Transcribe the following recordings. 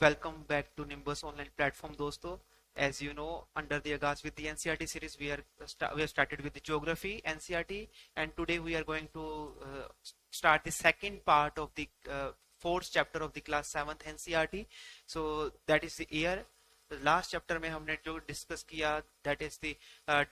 Welcome back to Nimbus online platform, दोस्तों. As you know, under the Agas with the NCRT series, we have started with the geography NCRT, and today we are going to start the second part of the fourth chapter of the class 7th NCRT. So that is the year. Last chapter में हमने जो discuss किया that is the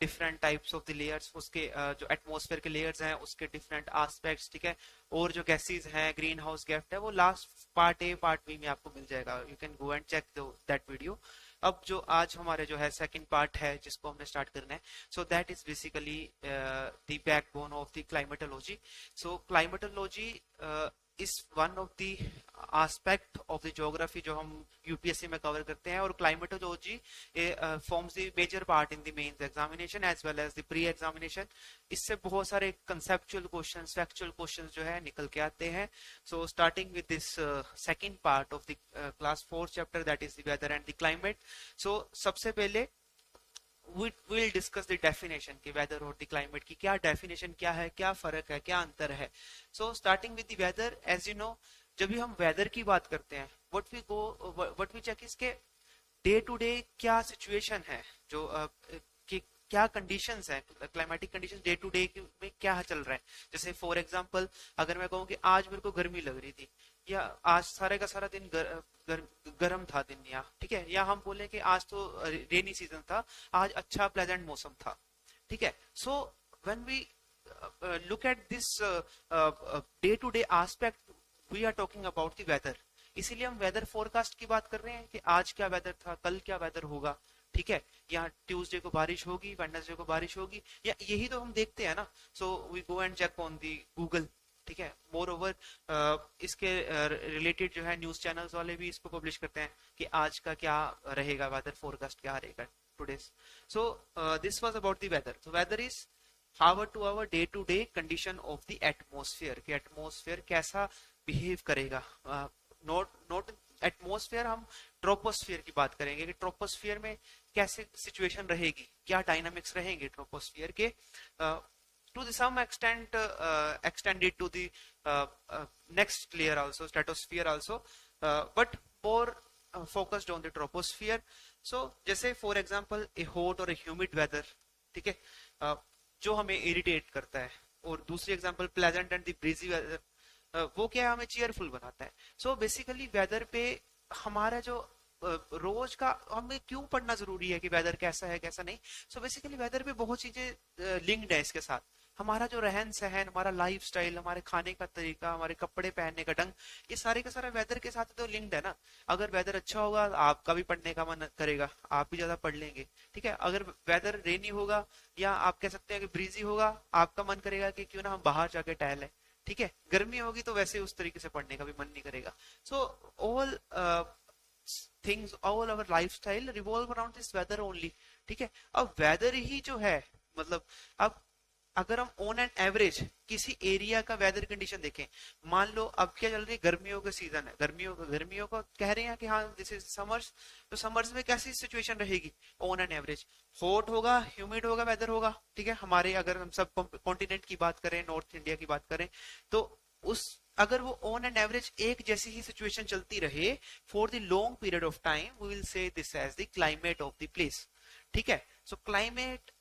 different types of the layers, उसके जो atmosphere के layers हैं उसके different aspects, ठीक है. और जो गैसेस हैं, ग्रीन हाउस गैस है, वो last part A part B में आपको मिल जाएगा. You can go and check that video. अब जो आज हमारे जो है सेकंड पार्ट है जिसको हमने स्टार्ट करना है, so that is basically the backbone of the climatology. So climatology is one of the aspect of the geography जो हम यूपीएससी में कवर करते हैं. और climatology forms the major part in the mains examination as well as the pre examination. इससे बहुत सारे conceptual questions, factual questions जो है निकल के आते हैं. So starting with this second part of the class 4 chapter that is the weather and the climate. So सबसे पहले we will discuss the definition कि weather और the climate की क्या definition क्या है, क्या फर्क है, क्या अंतर है. So starting with the weather, as you know, जब भी हम weather की बात करते हैं, what we check is के day to day क्या situation है, जो कि क्या कंडीशंस हैं, climatic conditions day to day में क्या चल रहा है. जैसे फॉर एग्जांपल अगर मैं कहूँ कि आज मेरे को गर्मी लग रही थी, या आज सारे का सारा दिन गर्म था दिन, या ठीक है, या हम बोले कि आज तो रेनी सीजन था, आज अच्छा प्लेजेंट मौसम था, ठीक है. So when we look at this day to day aspect, we are talking about the weather. इसीलिए हम वेदर फोरकास्ट की बात कर रहे हैं कि आज क्या वेदर था, कल क्या वेदर होगा, ठीक है. यहाँ ट्यूसडे को बारिश होगी, वेडनेसडे को बारिश होगी, या यही तो हम देखते हैं ना. So we go and check on the Google, ठीक है. मोर ओवर इसके रिलेटेड जो है न्यूज चैनल्स वाले भी इसको पब्लिश करते हैं कि आज का क्या रहेगा, वेदर फोरकास्ट क्या रहेगा today's. So this was about the weather. तो weather is hour to hour day to day condition of the atmosphere, कि एटमोसफियर कैसा बिहेव करेगा. नॉट एटमोसफियर, हम ट्रोपोस्फियर की बात करेंगे कि ट्रोपोस्फियर में कैसे सिचुएशन रहेगी, क्या डायनामिक्स रहेंगे ट्रोपोस्फियर के. To the some extent extended to the next layer also, stratosphere also, but more focused on the troposphere. So जैसे for example a hot or a humid weather, ठीक है, जो हमें इरिटेट करता है. और दूसरी example pleasant and the breezy weather, वो क्या है, हमें चीयरफुल बनाता है. सो बेसिकली वेदर पे हमारा जो रोज का हमें क्यों पढ़ना जरूरी है कि वेदर कैसा है कैसा नहीं. सो बेसिकली वेदर पे बहुत चीजें लिंक्ड है इसके साथ. हमारा जो रहन सहन, हमारा लाइफ स्टाइल, हमारे खाने का तरीका, हमारे कपड़े पहनने का ढंग, ये सारे का सारा वेदर के साथ तो लिंक्ड है ना. अगर वेदर अच्छा होगा आपका भी पढ़ने का मन करेगा, आप भी ज्यादा पढ़ लेंगे, ठीक है. अगर वेदर रेनी होगा, या आप कह सकते हैं कि ब्रीजी होगा, आपका मन करेगा कि क्यों ना हम बाहर जाके टहलें, ठीक है. गर्मी होगी तो वैसे उस तरीके से पढ़ने का भी मन नहीं करेगा. So all things, all our lifestyle revolve around this weather only, ठीक है. अब वेदर ही जो है, मतलब अब अगर हम ऑन एन एवरेज किसी एरिया का वेदर कंडीशन देखें, मान लो अब क्या चल रही है, गर्मियों का सीजन है, गर्मियों का कह रहे हैं कि हाँ दिस इज समर्स. तो समर्स में कैसी सिचुएशन रहेगी ऑन एन एवरेज, हॉट होगा, ह्यूमिड होगा वेदर होगा, ठीक है. हमारे अगर हम सब कॉन्टिनेंट की बात करें, नॉर्थ इंडिया की बात करें, तो उस अगर वो ऑन एन एवरेज एक जैसी ही सिचुएशन चलती रहे for the long period of time, we will say this as the climate of the place, ठीक है. So climate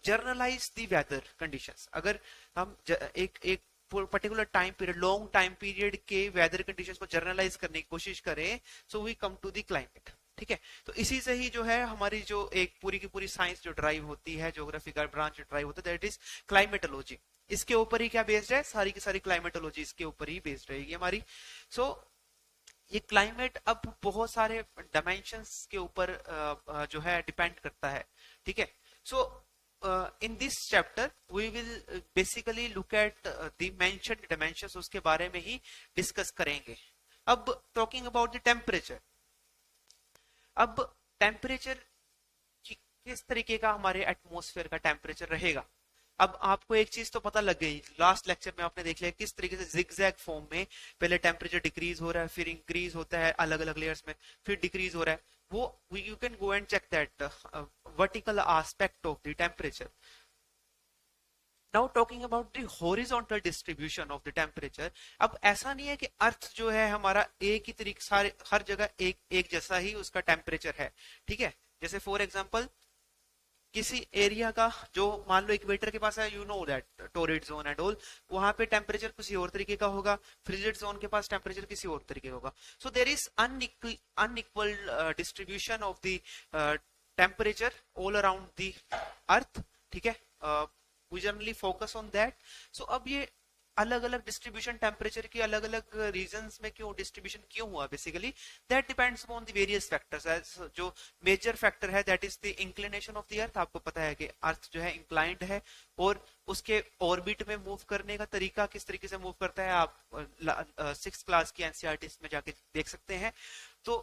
generalise the weather conditions. अगर हम एक particular time period, long time period के वेदर कंडीशंस को generalise करने की कोशिश करें, so we come to the climate, ठीक है. तो इसी से ही जो है हमारी जो एक पूरी की पूरी साइंस जो ड्राइव होती है, ज्योग्राफी का ब्रांच जो ड्राइव होता है, दैट इज क्लाइमेटोलॉजी. इसके ऊपर ही क्या बेस्ड है, सारी की सारी क्लाइमेटोलॉजी इसके ऊपर ही बेस्ड रहेगी हमारी. सो ये क्लाइमेट अब बहुत सारे डायमेंशंस के ऊपर जो है डिपेंड करता है, ठीक है. सो in this chapter we will basically look at the mentioned dimensions, उसके बारे में ही डिस्कस करेंगे. अब टॉकिंग अबाउट द टेम्परेचर, अब टेम्परेचर किस तरीके का हमारे एटमॉस्फेयर का टेम्परेचर रहेगा. अब आपको एक चीज तो पता लग गई, लास्ट लेक्चर में आपने देख लिया किस तरीके से जिगजैग फॉर्म में पहले टेम्परेचर डिक्रीज हो रहा है, फिर इंक्रीज होता है अलग अलग लेयर्स में, फिर डिक्रीज हो रहा है. वो you can go and check that vertical aspect of the temperature. Now talking about the horizontal distribution of the temperature. अब ऐसा नहीं है कि अर्थ जो है हमारा एक ही तरीके सारे हर जगह एक जैसा ही उसका टेम्परेचर है, ठीक है। जैसे फॉर एग्जांपल किसी एरिया का जो मान लो इक्वेटर के पास है, you know that torrid zone and all, वहां पे टेम्परेचर किसी और तरीके का होगा, फ्रिजिड जोन के पास टेम्परेचर किसी और तरीके का होगा। So there is unequal distribution of the temperature all around the earth, ठीक है। We generally focus on that. So अब ये अलग अलग डिस्ट्रीब्यूशन टेम्परेचर की अलग अलग रीजंस में क्यों डिस्ट्रीब्यूशन क्यों हुआ, basically that depends upon the various factors. जो मेजर फैक्टर है that is the inclination of the अर्थ। आपको पता है कि अर्थ जो है इंक्लाइंड है, और उसके ऑर्बिट में मूव करने का तरीका किस तरीके से मूव करता है आप 6th क्लास की एनसीईआरटी में जाके देख सकते हैं। तो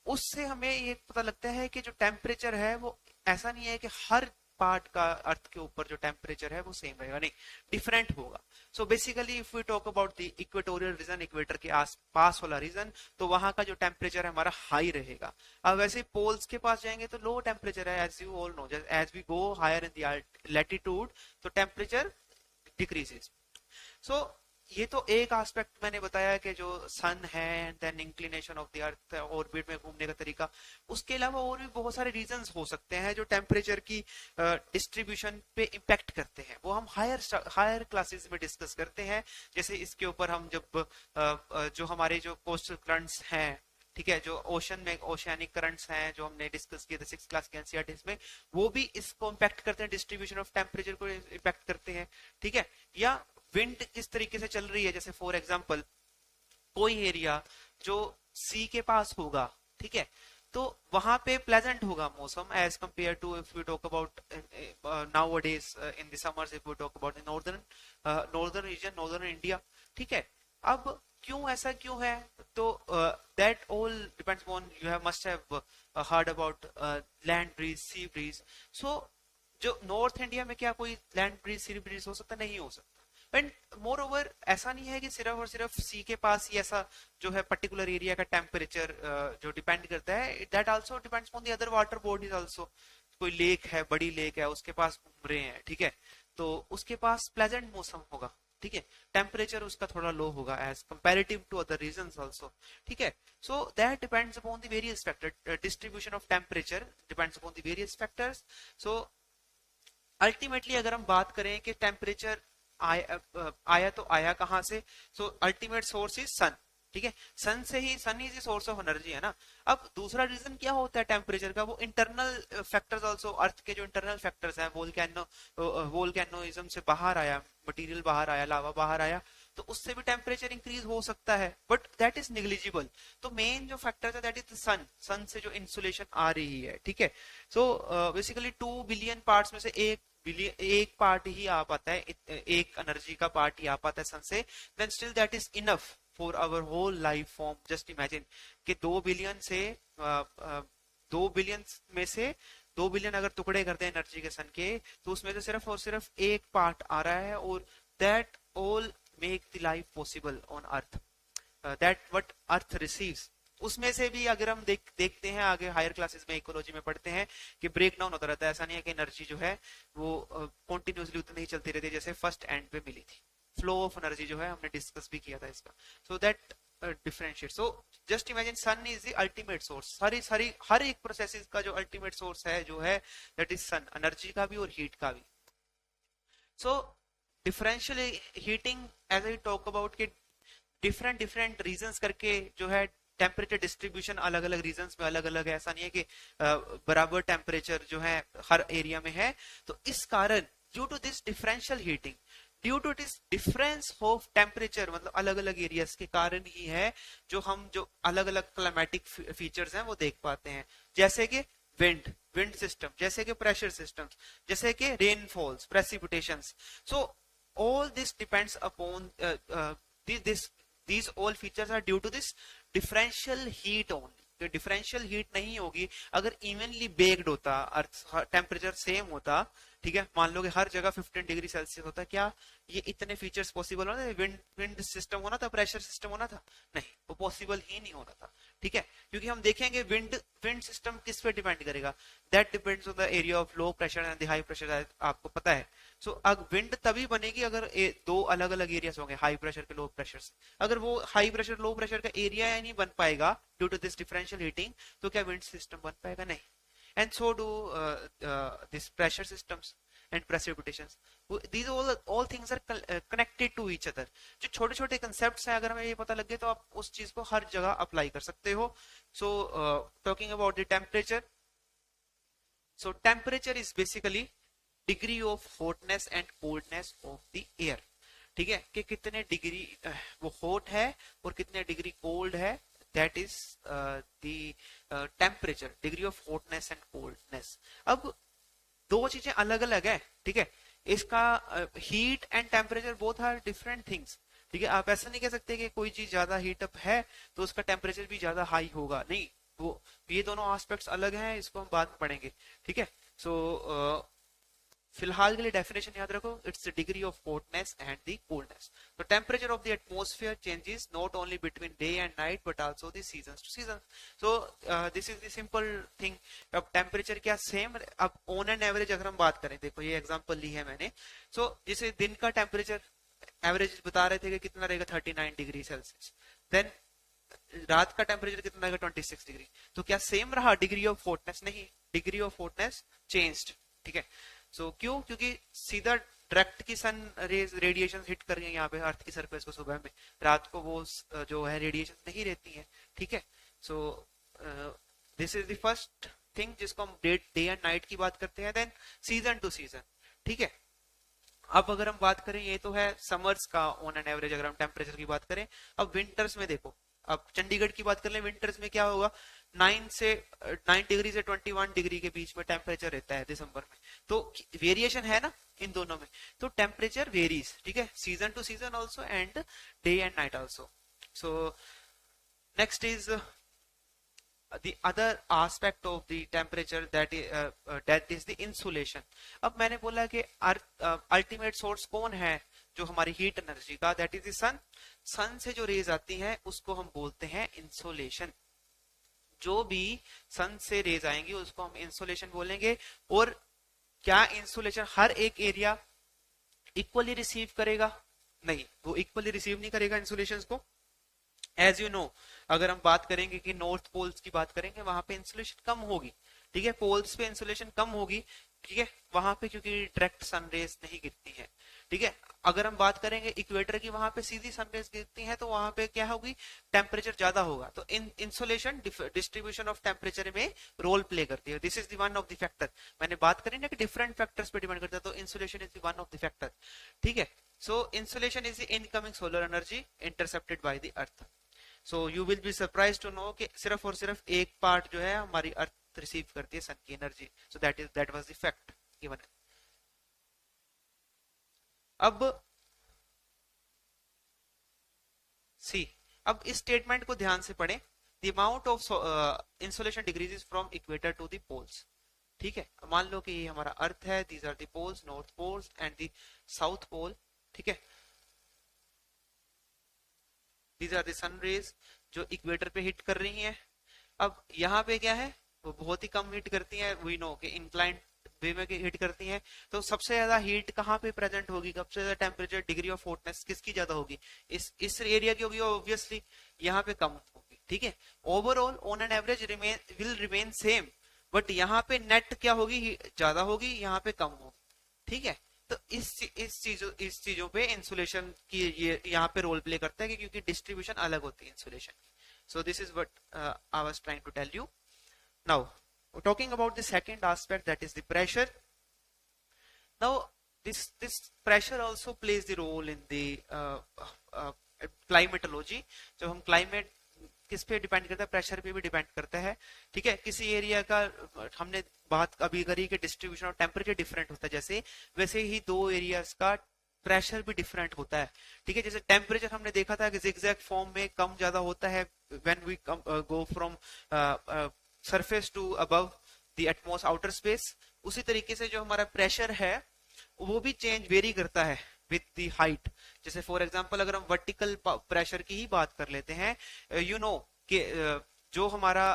उससे हमें ये पता लगता है कि जो टेम्परेचर है वो ऐसा नहीं है कि हर पार्ट का अर्थ के ऊपर जो टेम्परेचर है वो सेम रहेगा, नहीं, डिफरेंट होगा। So basically if we talk about the equatorial region, equator के आस पास वाला रीजन, तो वहां का जो टेम्परेचर है हमारा हाई रहेगा। अब वैसे पोल्स के पास जाएंगे तो लो टेम्परेचर है, as you all know, as we go higher in the latitude तो टेम्परेचर डिक्रीजेस। सो ये तो एक एस्पेक्ट मैंने बताया कि जो सन है and then inclination of the earth, orbit में घूमने का तरीका। उसके अलावा और भी बहुत सारे रीजंस हो सकते हैं जो टेम्परेचर की डिस्ट्रीब्यूशन पे इम्पैक्ट करते हैं, वो हम हायर क्लासेस में डिस्कस करते हैं। जैसे इसके ऊपर हम जब जो हमारे जो कोस्टल करंट्स हैं, ठीक है, जो ओशन में ओशियानिक करंट्स हैं जो हमने डिस्कस किए थे 6th क्लास के एनसीईआरटी में, वो भी इसको इम्पैक्ट करते हैं, डिस्ट्रीब्यूशन ऑफ टेम्परेचर को इम्पैक्ट करते हैं, ठीक है। या विंड किस तरीके से चल रही है, जैसे फॉर एग्जांपल कोई एरिया जो सी के पास होगा, ठीक है, तो वहां पे प्लेजेंट होगा मौसम as compare to if we talk about nowadays in the summers, if we talk about the northern region, northern India, ठीक है। अब क्यों ऐसा क्यों है, तो that all depends on, you have must have heard about land breeze, sea breeze. So जो north India में क्या कोई लैंड ब्रीज, सी ब्रीज हो सकता, नहीं हो सकता। एंड मोर ओवर ऐसा नहीं है कि सिर्फ और सिर्फ सी के पास ही ऐसा जो है पर्टिकुलर एरिया का टेम्परेचर जो डिपेंड करता है, that also depends on the other water bodies also. कोई लेक है, बड़ी लेक है, उसके पास घूम रहे हैं, ठीक है, तो उसके पास प्लेजेंट मौसम होगा, ठीक है, टेम्परेचर उसका थोड़ा लो होगा as comparative to other regions also, ठीक है। So that depends upon the various factor, distribution of temperature depends upon the various factors. So ultimately अगर हम बात करें कि टेम्परेचर आया तो आया कहां से, सो अल्टीमेट सोर्स इज सन, ठीक है, सन से ही, सन इज सोर्स ऑफ एनर्जी, है ना। अब दूसरा रीजन क्या होता है टेम्परेचर का, वो इंटरनल फैक्टर्स आल्सो, अर्थ के जो इंटरनल फैक्टर्स हैं, वोल्केनोइज्म से बाहर आया मटेरियल, बाहर आया लावा, बाहर आया, तो उससे भी टेम्परेचर इंक्रीज हो सकता है, बट दैट इज निग्लिजिबल। तो मेन जो फैक्टर है दैट इज सन, सन से जो इंसुलेशन आ रही है, ठीक है। सो बेसिकली 2 बिलियन पार्ट्स में से एक पार्ट ही आ पाता है, एक एनर्जी का पार्ट ही आ पाता है सन से, then still that is enough for our whole life form. Just imagine कि 2 बिलियन से 2 बिलियन में से 2 बिलियन अगर टुकड़े करते हैं एनर्जी के सन के, तो उसमें से सिर्फ और सिर्फ एक पार्ट आ रहा है, और that all make the life possible on earth, that what earth receives. उसमें से भी अगर हम देखते हैं आगे हायर क्लासेस में इकोलॉजी में पढ़ते हैं कि ब्रेक डाउन होता रहता है, ऐसा नहीं है कि एनर्जी जो है वो कॉन्टिन्यूसली उतनी ही चलती रहती है जैसे फर्स्ट एंड पे मिली थी। फ्लो ऑफ एनर्जी जो है हमने डिस्कस भी किया था इसका। So that differentiate. So just imagine sun is the ultimate source, सारी हर एक प्रोसेस का जो अल्टीमेट सोर्स है जो है दैट इज सन, एनर्जी का भी और हीट का भी। So differential heating as I talk about के डिफरेंट रीजंस करके जो है टेम्परेचर डिस्ट्रीब्यूशन अलग अलग रीजंस में अलग अलग है, ऐसा नहीं है कि बराबर टेम्परेचर जो है हर एरिया में है। तो इस कारण due to this differential heating, due to this difference of temperature, मतलब अलग अलग एरियाज के कारण ही है जो हम जो अलग अलग क्लाइमेटिक फीचर्स हैं वो देख पाते हैं, जैसे कि विंड सिस्टम, जैसे कि प्रेशर सिस्टम, जैसे कि rainfalls, precipitations. So all this depends upon these all features are due to this differential heat only। तो डिफरेंशियल हीट नहीं होगी अगर इवनली बेक्ड होता, अर्थ टेम्परेचर सेम होता, ठीक है, मान लो कि हर जगह 15 डिग्री सेल्सियस होता, क्या ये इतने फीचर्स पॉसिबल होना था, विंड सिस्टम होना था, प्रेशर सिस्टम होना था, नहीं, वो पॉसिबल ही नहीं होना था, ठीक है, क्योंकि हम देखेंगे विंड विंड सिस्टम किस पे डिपेंड करेगा, that depends on the area of low pressure and the high pressure, आपको पता है। सो अब विंड तभी बनेगी अगर दो अलग अलग एरियाज होंगे, हाई प्रेशर के लो प्रेशर से। अगर वो हाई प्रेशर लो प्रेशर का एरिया नहीं बन पाएगा due to this differential heating, तो क्या विंड सिस्टम बन पाएगा? नहीं। And so do this pressure systems and precipitations. These all things are connected to each other. जो छोटे छोटे कंसेप्ट हैं, अगर हमें ये पता लग गए तो आप उस चीज को हर जगह अप्लाई कर सकते हो। So talking about the temperature, so temperature is basically degree of hotness and coldness of the air. ठीक है, कि कितने डिग्री वो हॉट है और कितने डिग्री कोल्ड है, that is the temperature, degree of hotness and coldness. अब दो चीजें अलग अलग है, ठीक है। इसका heat and temperature both are different things, ठीक है। आप ऐसा नहीं कह सकते कि कोई चीज ज्यादा हीट अप है तो उसका टेम्परेचर भी ज्यादा हाई होगा, नहीं। वो ये दोनों एस्पेक्ट्स अलग हैं, इसको हम बाद में पढ़ेंगे, ठीक है। सो फिलहाल के लिए डेफिनेशन याद रखो, it's the degree of hotness and the coldness. तो temperature of the atmosphere changes not only between day and night but also the seasons to season. So this is the simple thing. अब temperature क्या same, अब on and average अगर हम बात करें, देखो ये एग्जांपल ली है मैंने। सो जैसे दिन का टेम्परेचर एवरेज बता रहे थे कि कितना रहेगा 39 डिग्री सेल्सियस, देन रात का टेम्परेचर कितना रहेगा 26 डिग्री। तो क्या सेम रहा डिग्री ऑफ हॉटनेस? नहीं, डिग्री ऑफ हॉटनेस चेंज्ड, ठीक है। सो क्यों? क्योंकि सीधा डायरेक्ट की सन रेज रेडिएशन हिट कर रही है यहाँ पे अर्थ की सरफेस को सुबह में, रात को वो जो है रेडिएशन नहीं रहती है, ठीक है। So this is the first thing जिसको हम डे एंड नाइट की बात करते हैं। देन सीजन टू सीजन, ठीक है। अब अगर हम बात करें, ये तो है समर्स का ऑन एन एवरेज, अगर हम टेम्परेचर की बात करें। अब विंटर्स में देखो, अब चंडीगढ़ की बात कर ले, विंटर्स में क्या होगा, 9 डिग्री से 21 डिग्री के बीच में टेम्परेचर रहता है दिसंबर में। तो वेरिएशन है ना इन दोनों में, तो टेम्परेचर वेरीज, ठीक है, season two season also and day and night also. So next is the other aspect of the temperature, that is the insulation. अब मैंने बोला कि अल्टीमेट सोर्स कौन है जो हमारी हीट एनर्जी का, दैट इज द सन। सन से जो रेज आती हैं उसको हम बोलते हैं इंसोलेशन। जो भी सन से रेज आएंगी उसको हम इंसोलेशन बोलेंगे। और क्या इंसोलेशन हर एक एरिया इक्वली रिसीव करेगा? नहीं, वो इक्वली रिसीव नहीं करेगा इंसुलेशन को। एज यू नो, अगर हम बात करेंगे कि नॉर्थ पोल्स की बात करेंगे, वहां पे इंसुलेशन कम होगी, ठीक है, पोल्स पे इंसुलेशन कम होगी, ठीक है, वहां पे क्योंकि डायरेक्ट सनरेज नहीं गिरती है, ठीक है। अगर हम बात करेंगे इक्वेटर की, वहां पे सीधी सनरेज गिरती है, तो वहां पे क्या होगी, टेम्परेचर ज्यादा होगा। तो इंसुलेशन डिस्ट्रीब्यूशन ऑफ टेम्परेचर में रोल प्ले करती है। This is the one of the factor. मैंने बात करी ना कि डिफरेंट फैक्टर्स पे डिपेंड करता है, तो insulation is the one of the factor, ठीक है। So insulation is the incoming solar energy intercepted by the earth. So you will be surprise to know कि सिर्फ और सिर्फ एक पार्ट जो है हमारी अर्थ रिसीव करती है सन की energy. So that was the fact given. अब सी, अब इस स्टेटमेंट को ध्यान से पढ़ें। The amount of insulation decreases from equator to the poles, ठीक है। मान लो कि ये हमारा अर्थ है, these are the poles, north poles and the south pole, ठीक है। These are the sun rays जो इक्वेटर पे हिट कर रही हैं। अब यहाँ पे क्या है, वो बहुत ही कम हिट करती हैं, वी नो कि इंक्लाइंड वे में हिट करती हैं। तो सबसे ज्यादा हीट कहाँ पे प्रेजेंट होगी, सबसे ज्यादा टेम्परेचर, डिग्री ऑफ हॉटनेस किसकी ज्यादा होगी, इस एरिया की होगी, ऑब्वियसली यहाँ पे कम होगी, ठीक है। Overall on an average will remain same, but यहाँ पे नेट क्या होगी, ज्यादा होगी, यहाँ पे कम होगी, ठीक है। तो इस चीजों पे इंसुलेशन की ये यहाँ पे रोल प्ले करता है कि क्योंकि डिस्ट्रीब्यूशन अलग होती है insulation. So this is what I was trying to tell you. Now talking about the second aspect, that is the pressure. Now this pressure also plays the role in the climatology. जब हम climate किस पे depend करता है, pressure पे भी depend करता है, ठीक है। किसी एरिया का हमने बात अभी करी कि डिस्ट्रीब्यूशन ऑफ टेम्परेचर डिफरेंट होता है, जैसे वैसे ही दो एरियाज का प्रेशर भी डिफरेंट होता है, ठीक है। जैसे टेम्परेचर हमने देखा था कि जिगजैग फॉर्म में कम ज्यादा होता है when we go from surface to above the atmos outer space. उसी तरीके से जो हमारा प्रेशर है वो भी चेंज वेरी करता है विद द हाइट। जैसे फॉर एग्जांपल अगर हम वर्टिकल प्रेशर की ही बात कर लेते हैं, यू नो कि जो हमारा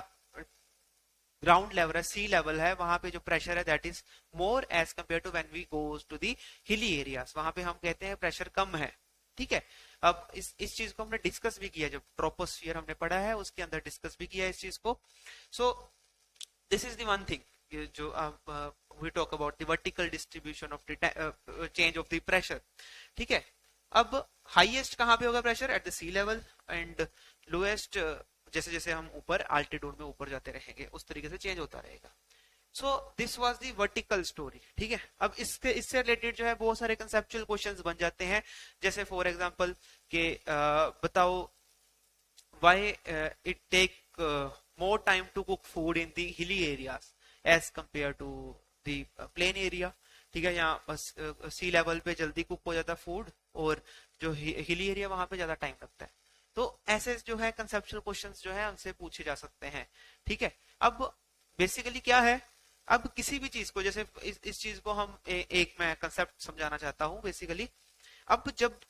ग्राउंड लेवल है, सी लेवल है, वहां पे जो प्रेशर है that is more as compare to when we goes to the hilly areas, वहां पे हम कहते हैं प्रेशर कम है। ठीक है, अब इस चीज को हमने डिस्कस भी किया, जब ट्रोपोस्फियर हमने पढ़ा है उसके अंदर डिस्कस भी किया इस चीज को। So this is the one thing जो we talk about the vertical distribution of the change of the pressure. ठीक है, अब हाईएस्ट कहां पे होगा pressure? At the sea level, and lowest जैसे जैसे हम ऊपर अल्टीट्यूड में ऊपर जाते रहेंगे उस तरीके से चेंज होता रहेगा। सो this was the vertical story. ठीक है, अब इससे रिलेटेड जो है बहुत सारे कंसेप्चुअल क्वेश्चंस बन जाते हैं, जैसे फॉर एग्जांपल के बताओ why it take more time to cook food in the hilly areas as compared to the plain area। ठीक है, यहाँ बस सी लेवल पे जल्दी कुक हो जाता है फूड, और जो हिली एरिया वहां पे ज्यादा टाइम लगता है। तो ऐसे जो है कंसेप्चुअल क्वेश्चंस जो है हमसे पूछे जा सकते हैं। ठीक है, अब बेसिकली क्या है, अब किसी भी चीज को जैसे इस चीज को हम एक मैं कंसेप्ट समझाना चाहता हूँ बेसिकली। अब जब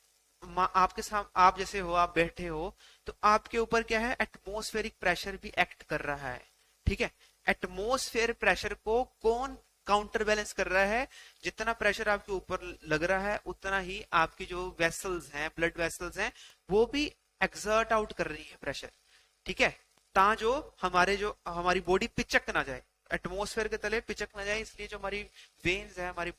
आपके साथ आप जैसे हो, आप बैठे हो, तो आपके ऊपर क्या है, एटमॉस्फेरिक प्रेशर भी एक्ट कर रहा है। ठीक है, एटमॉस्फेयर प्रेशर को कौन काउंटर बैलेंस कर रहा है? जितना प्रेशर आपके ऊपर लग रहा है उतना ही आपकी जो वेसल्स हैं, ब्लड वेसल्स हैं, वो भी एक्सर्ट आउट कर रही है प्रेशर। ठीक है, जो हमारी बॉडी पिचक ना जाए, एटमॉस्फेयर के तले पिचक ना जाए, इसलिए जो हमारी वेन्स है, हमारी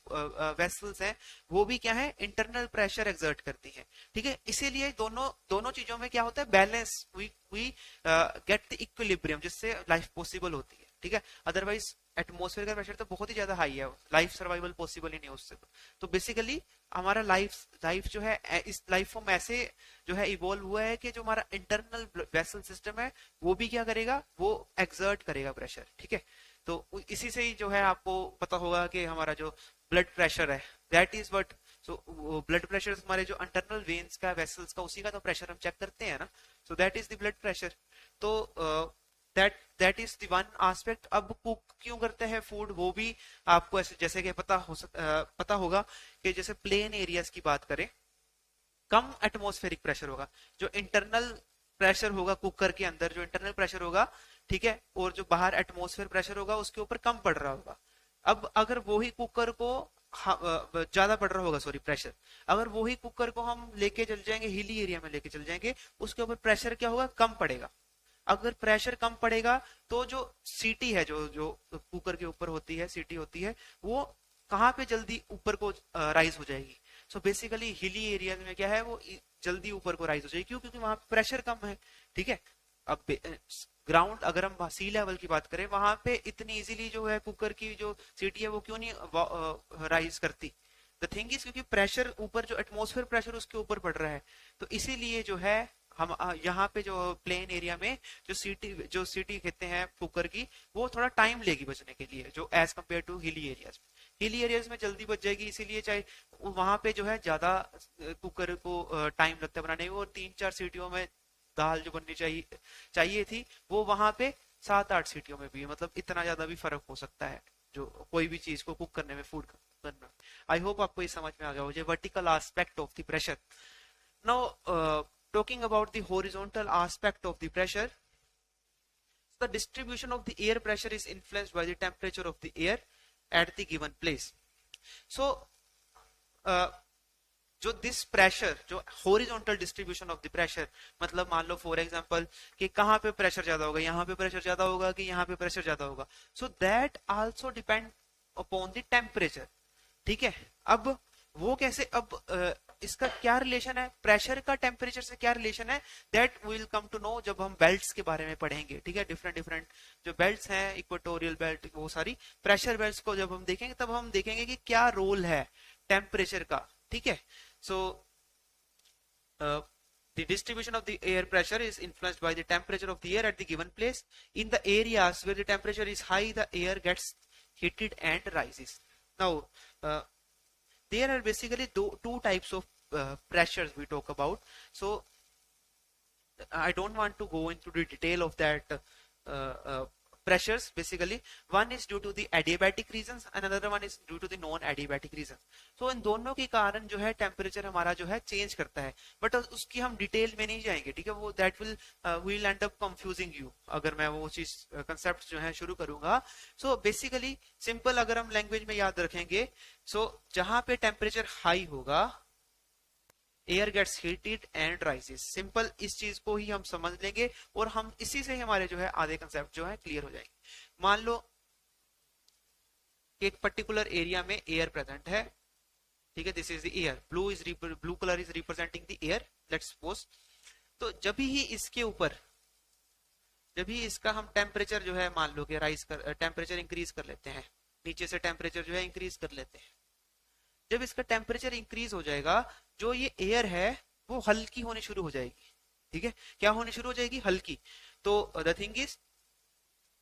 वेसल्स हैं, वो भी क्या है, इंटरनल प्रेशर एक्सर्ट करती हैं। ठीक है, इसीलिए दोनों चीजों में क्या होता है, balance, we get the equilibrium, जिससे लाइफ पॉसिबल होती है। ठीक है, अदरवाइज एटमॉस्फेयर का प्रेशर तो बहुत ही ज्यादा हाई है, लाइफ सर्वाइवल पॉसिबल ही नहीं उससे। तो बेसिकली हमारा लाइफ जो है, इस लाइफ फॉर्म ऐसे जो है इवॉल्व हुआ है कि जो हमारा इंटरनल वेसल सिस्टम है वो भी क्या करेगा, वो एक्सर्ट करेगा प्रेशर। ठीक है, तो इसी से ही जो है आपको पता होगा कि हमारा जो ब्लड प्रेशर है that is what, so blood pressure हमारे जो इंटरनल वेन्स का, वेसल्स का, उसी का तो प्रेशर हम चेक करते हैं ना। So that is the blood pressure. तो that is the one aspect. अब कुक क्यों करते हैं फूड, वो भी आपको ऐसे जैसे कि पता होगा कि जैसे प्लेन एरियाज की बात करें, कम एटमॉस्फेरिक प्रेशर होगा, जो इंटरनल प्रेशर होगा कुकर के अंदर, जो इंटरनल प्रेशर होगा, ठीक है, और जो बाहर एटमॉस्फेयर प्रेशर होगा उसके ऊपर कम पड़ रहा होगा। अब अगर वही कुकर को ज्यादा पड़ रहा होगा, सॉरी प्रेशर, अगर वही कुकर को हम लेके चल जाएंगे हिली एरिया में लेके चल जाएंगे, उसके ऊपर प्रेशर क्या होगा, कम पड़ेगा। अगर प्रेशर कम पड़ेगा तो जो सीटी है, जो जो कुकर के ऊपर होती है, सीटी होती है, वो कहाँ पे जल्दी ऊपर को राइज हो जाएगी। सो बेसिकली हिली एरिया में क्या है, वो जल्दी ऊपर को राइज हो जाएगी, क्यों? क्योंकि वहां प्रेशर कम है। ठीक है, अब ग्राउंड अगर हम सी लेवल की बात करें, वहां पे इतनी इजीली जो है कुकर की जो सीटी है वो क्यों नहीं राइज करती? द थिंग इज क्योंकि प्रेशर ऊपर, जो एटमॉस्फेयर प्रेशर उसके ऊपर पड़ रहा है। तो इसीलिए जो है हम यहाँ पे जो प्लेन एरिया में जो सीटी कहते हैं कुकर की, वो थोड़ा टाइम लेगी बचने के लिए, जो as compare to hilly areas. Hilly areas में जल्दी बच जाएगी, इसीलिए चाहे वहां पे जो है ज्यादा कुकर को टाइम लगता है बनाने में, और 3-4 सीटियों में दाल जो बननी चाहिए थी, वो वहां पे 7-8 सीटियों में भी है। मतलब इतना ज्यादा भी फर्क हो सकता है जो कोई भी चीज को कुक करने में, फूड करने में। आई होप आपको ये समझ में आ गया हो, vertical aspect of the pressure. Now talking about the horizontal aspect of the pressure, the distribution of the air pressure is influenced by the temperature of the air at the given place. So जो this pressure, जो horizontal distribution of the pressure, मतलब मान लो for example कि कहाँ पे pressure ज्यादा होगा, यहाँ पे प्रेशर ज्यादा होगा कि यहाँ पे प्रेशर ज्यादा होगा, so that also depend upon the temperature. ठीक है, अब वो कैसे, अब इसका क्या रिलेशन है, प्रेशर का टेम्परेचर से क्या रिलेशन है, that will come to know जब हम बेल्ट्स के बारे में पढ़ेंगे। ठीक है, डिफरेंट जो बेल्ट्स हैं, इक्वेटोरियल बेल्ट, वो सारी प्रेशर बेल्ट्स को जब हम देखेंगे, तब हम देखेंगे कि क्या रोल है टेम्परेचर का। ठीक है, सो the distribution of the air pressure is influenced by the temperature of the air at the given place. In the areas where the temperature is high, the air gets heated and rises. Now there are basically two types of pressures we talk about. So I don't want to go into the detail of that pressures basically. One is due to the adiabatic reasons and another one is due to the non adiabatic reasons. So इन दोनों के कारण जो है temperature हमारा जो है change करता है, बट उसकी हम डिटेल में नहीं जाएंगे, ठीक है, वो that will and up confusing you अगर मैं वो चीज कंसेप्ट जो है शुरू करूंगा. सो बेसिकली सिंपल अगर हम लैंग्वेज में याद रखेंगे, सो जहां पे टेम्परेचर हाई होगा air gets heated and rises. Simple इस चीज को ही हम समझ लेंगे और हम इसी से हमारे जो है आधे कंसेप्ट जो है क्लियर हो जाएंगे. मान लो एक पर्टिकुलर एरिया में एयर प्रेजेंट है, ठीक है, this is the air, blue colour is representing the air, let's suppose. तो जब भी इसके ऊपर, जब भी इसका हम टेम्परेचर जो है मान लो कि राइज कर, टेम्परेचर इंक्रीज कर लेते हैं, नीचे से टेम्परेचर जो है इंक्रीज कर लेते हैं, जब इसका टेम्परेचर इंक्रीज हो जाएगा, जो ये एयर है वो हल्की होने शुरू हो जाएगी. ठीक है, क्या होने शुरू हो जाएगी? हल्की. तो द थिंग इज,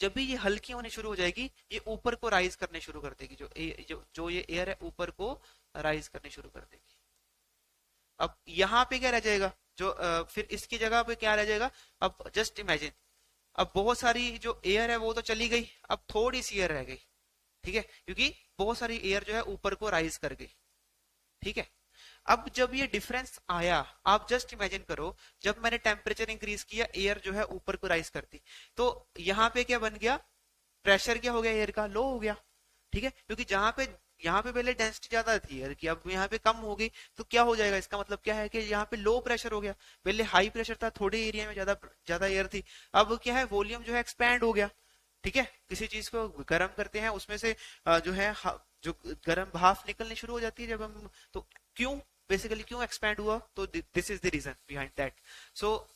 जब भी ये हल्की होने शुरू हो जाएगी, ये ऊपर को राइज करने शुरू कर देगी, जो ये एयर है ऊपर को राइज करने शुरू कर देगी. अब यहाँ पे क्या रह जाएगा, जो फिर इसकी जगह पे क्या रह जाएगा? अब जस्ट इमेजिन, अब बहुत सारी जो एयर है वो तो चली गई, अब थोड़ी सी एयर रह गई, ठीक है, क्योंकि बहुत सारी एयर जो है ऊपर को राइज कर गई. ठीक है, अब जब ये डिफरेंस आया, आप जस्ट इमेजिन करो, जब मैंने टेम्परेचर इंक्रीज किया, एयर जो है ऊपर को राइज करती, तो यहाँ पे क्या बन गया? प्रेशर क्या हो गया? एयर का लो हो गया. ठीक है, क्योंकि यहाँ पे पहले डेंसिटी ज्यादा थी एयर की, अब यहाँ पे कम हो गई, तो क्या हो जाएगा? इसका मतलब क्या है कि यहाँ पे लो प्रेशर हो गया. पहले हाई प्रेशर था, थोड़े एरिया में ज्यादा एयर थी, अब क्या है? वॉल्यूम जो है एक्सपैंड हो गया. ठीक है, किसी चीज को गर्म करते हैं, उसमें से जो है जो गर्म भाप निकलनी शुरू हो जाती है जब हम, तो क्यों बेसिकली क्यों एक्सपैंड हुआ? तो this is the reason behind that. So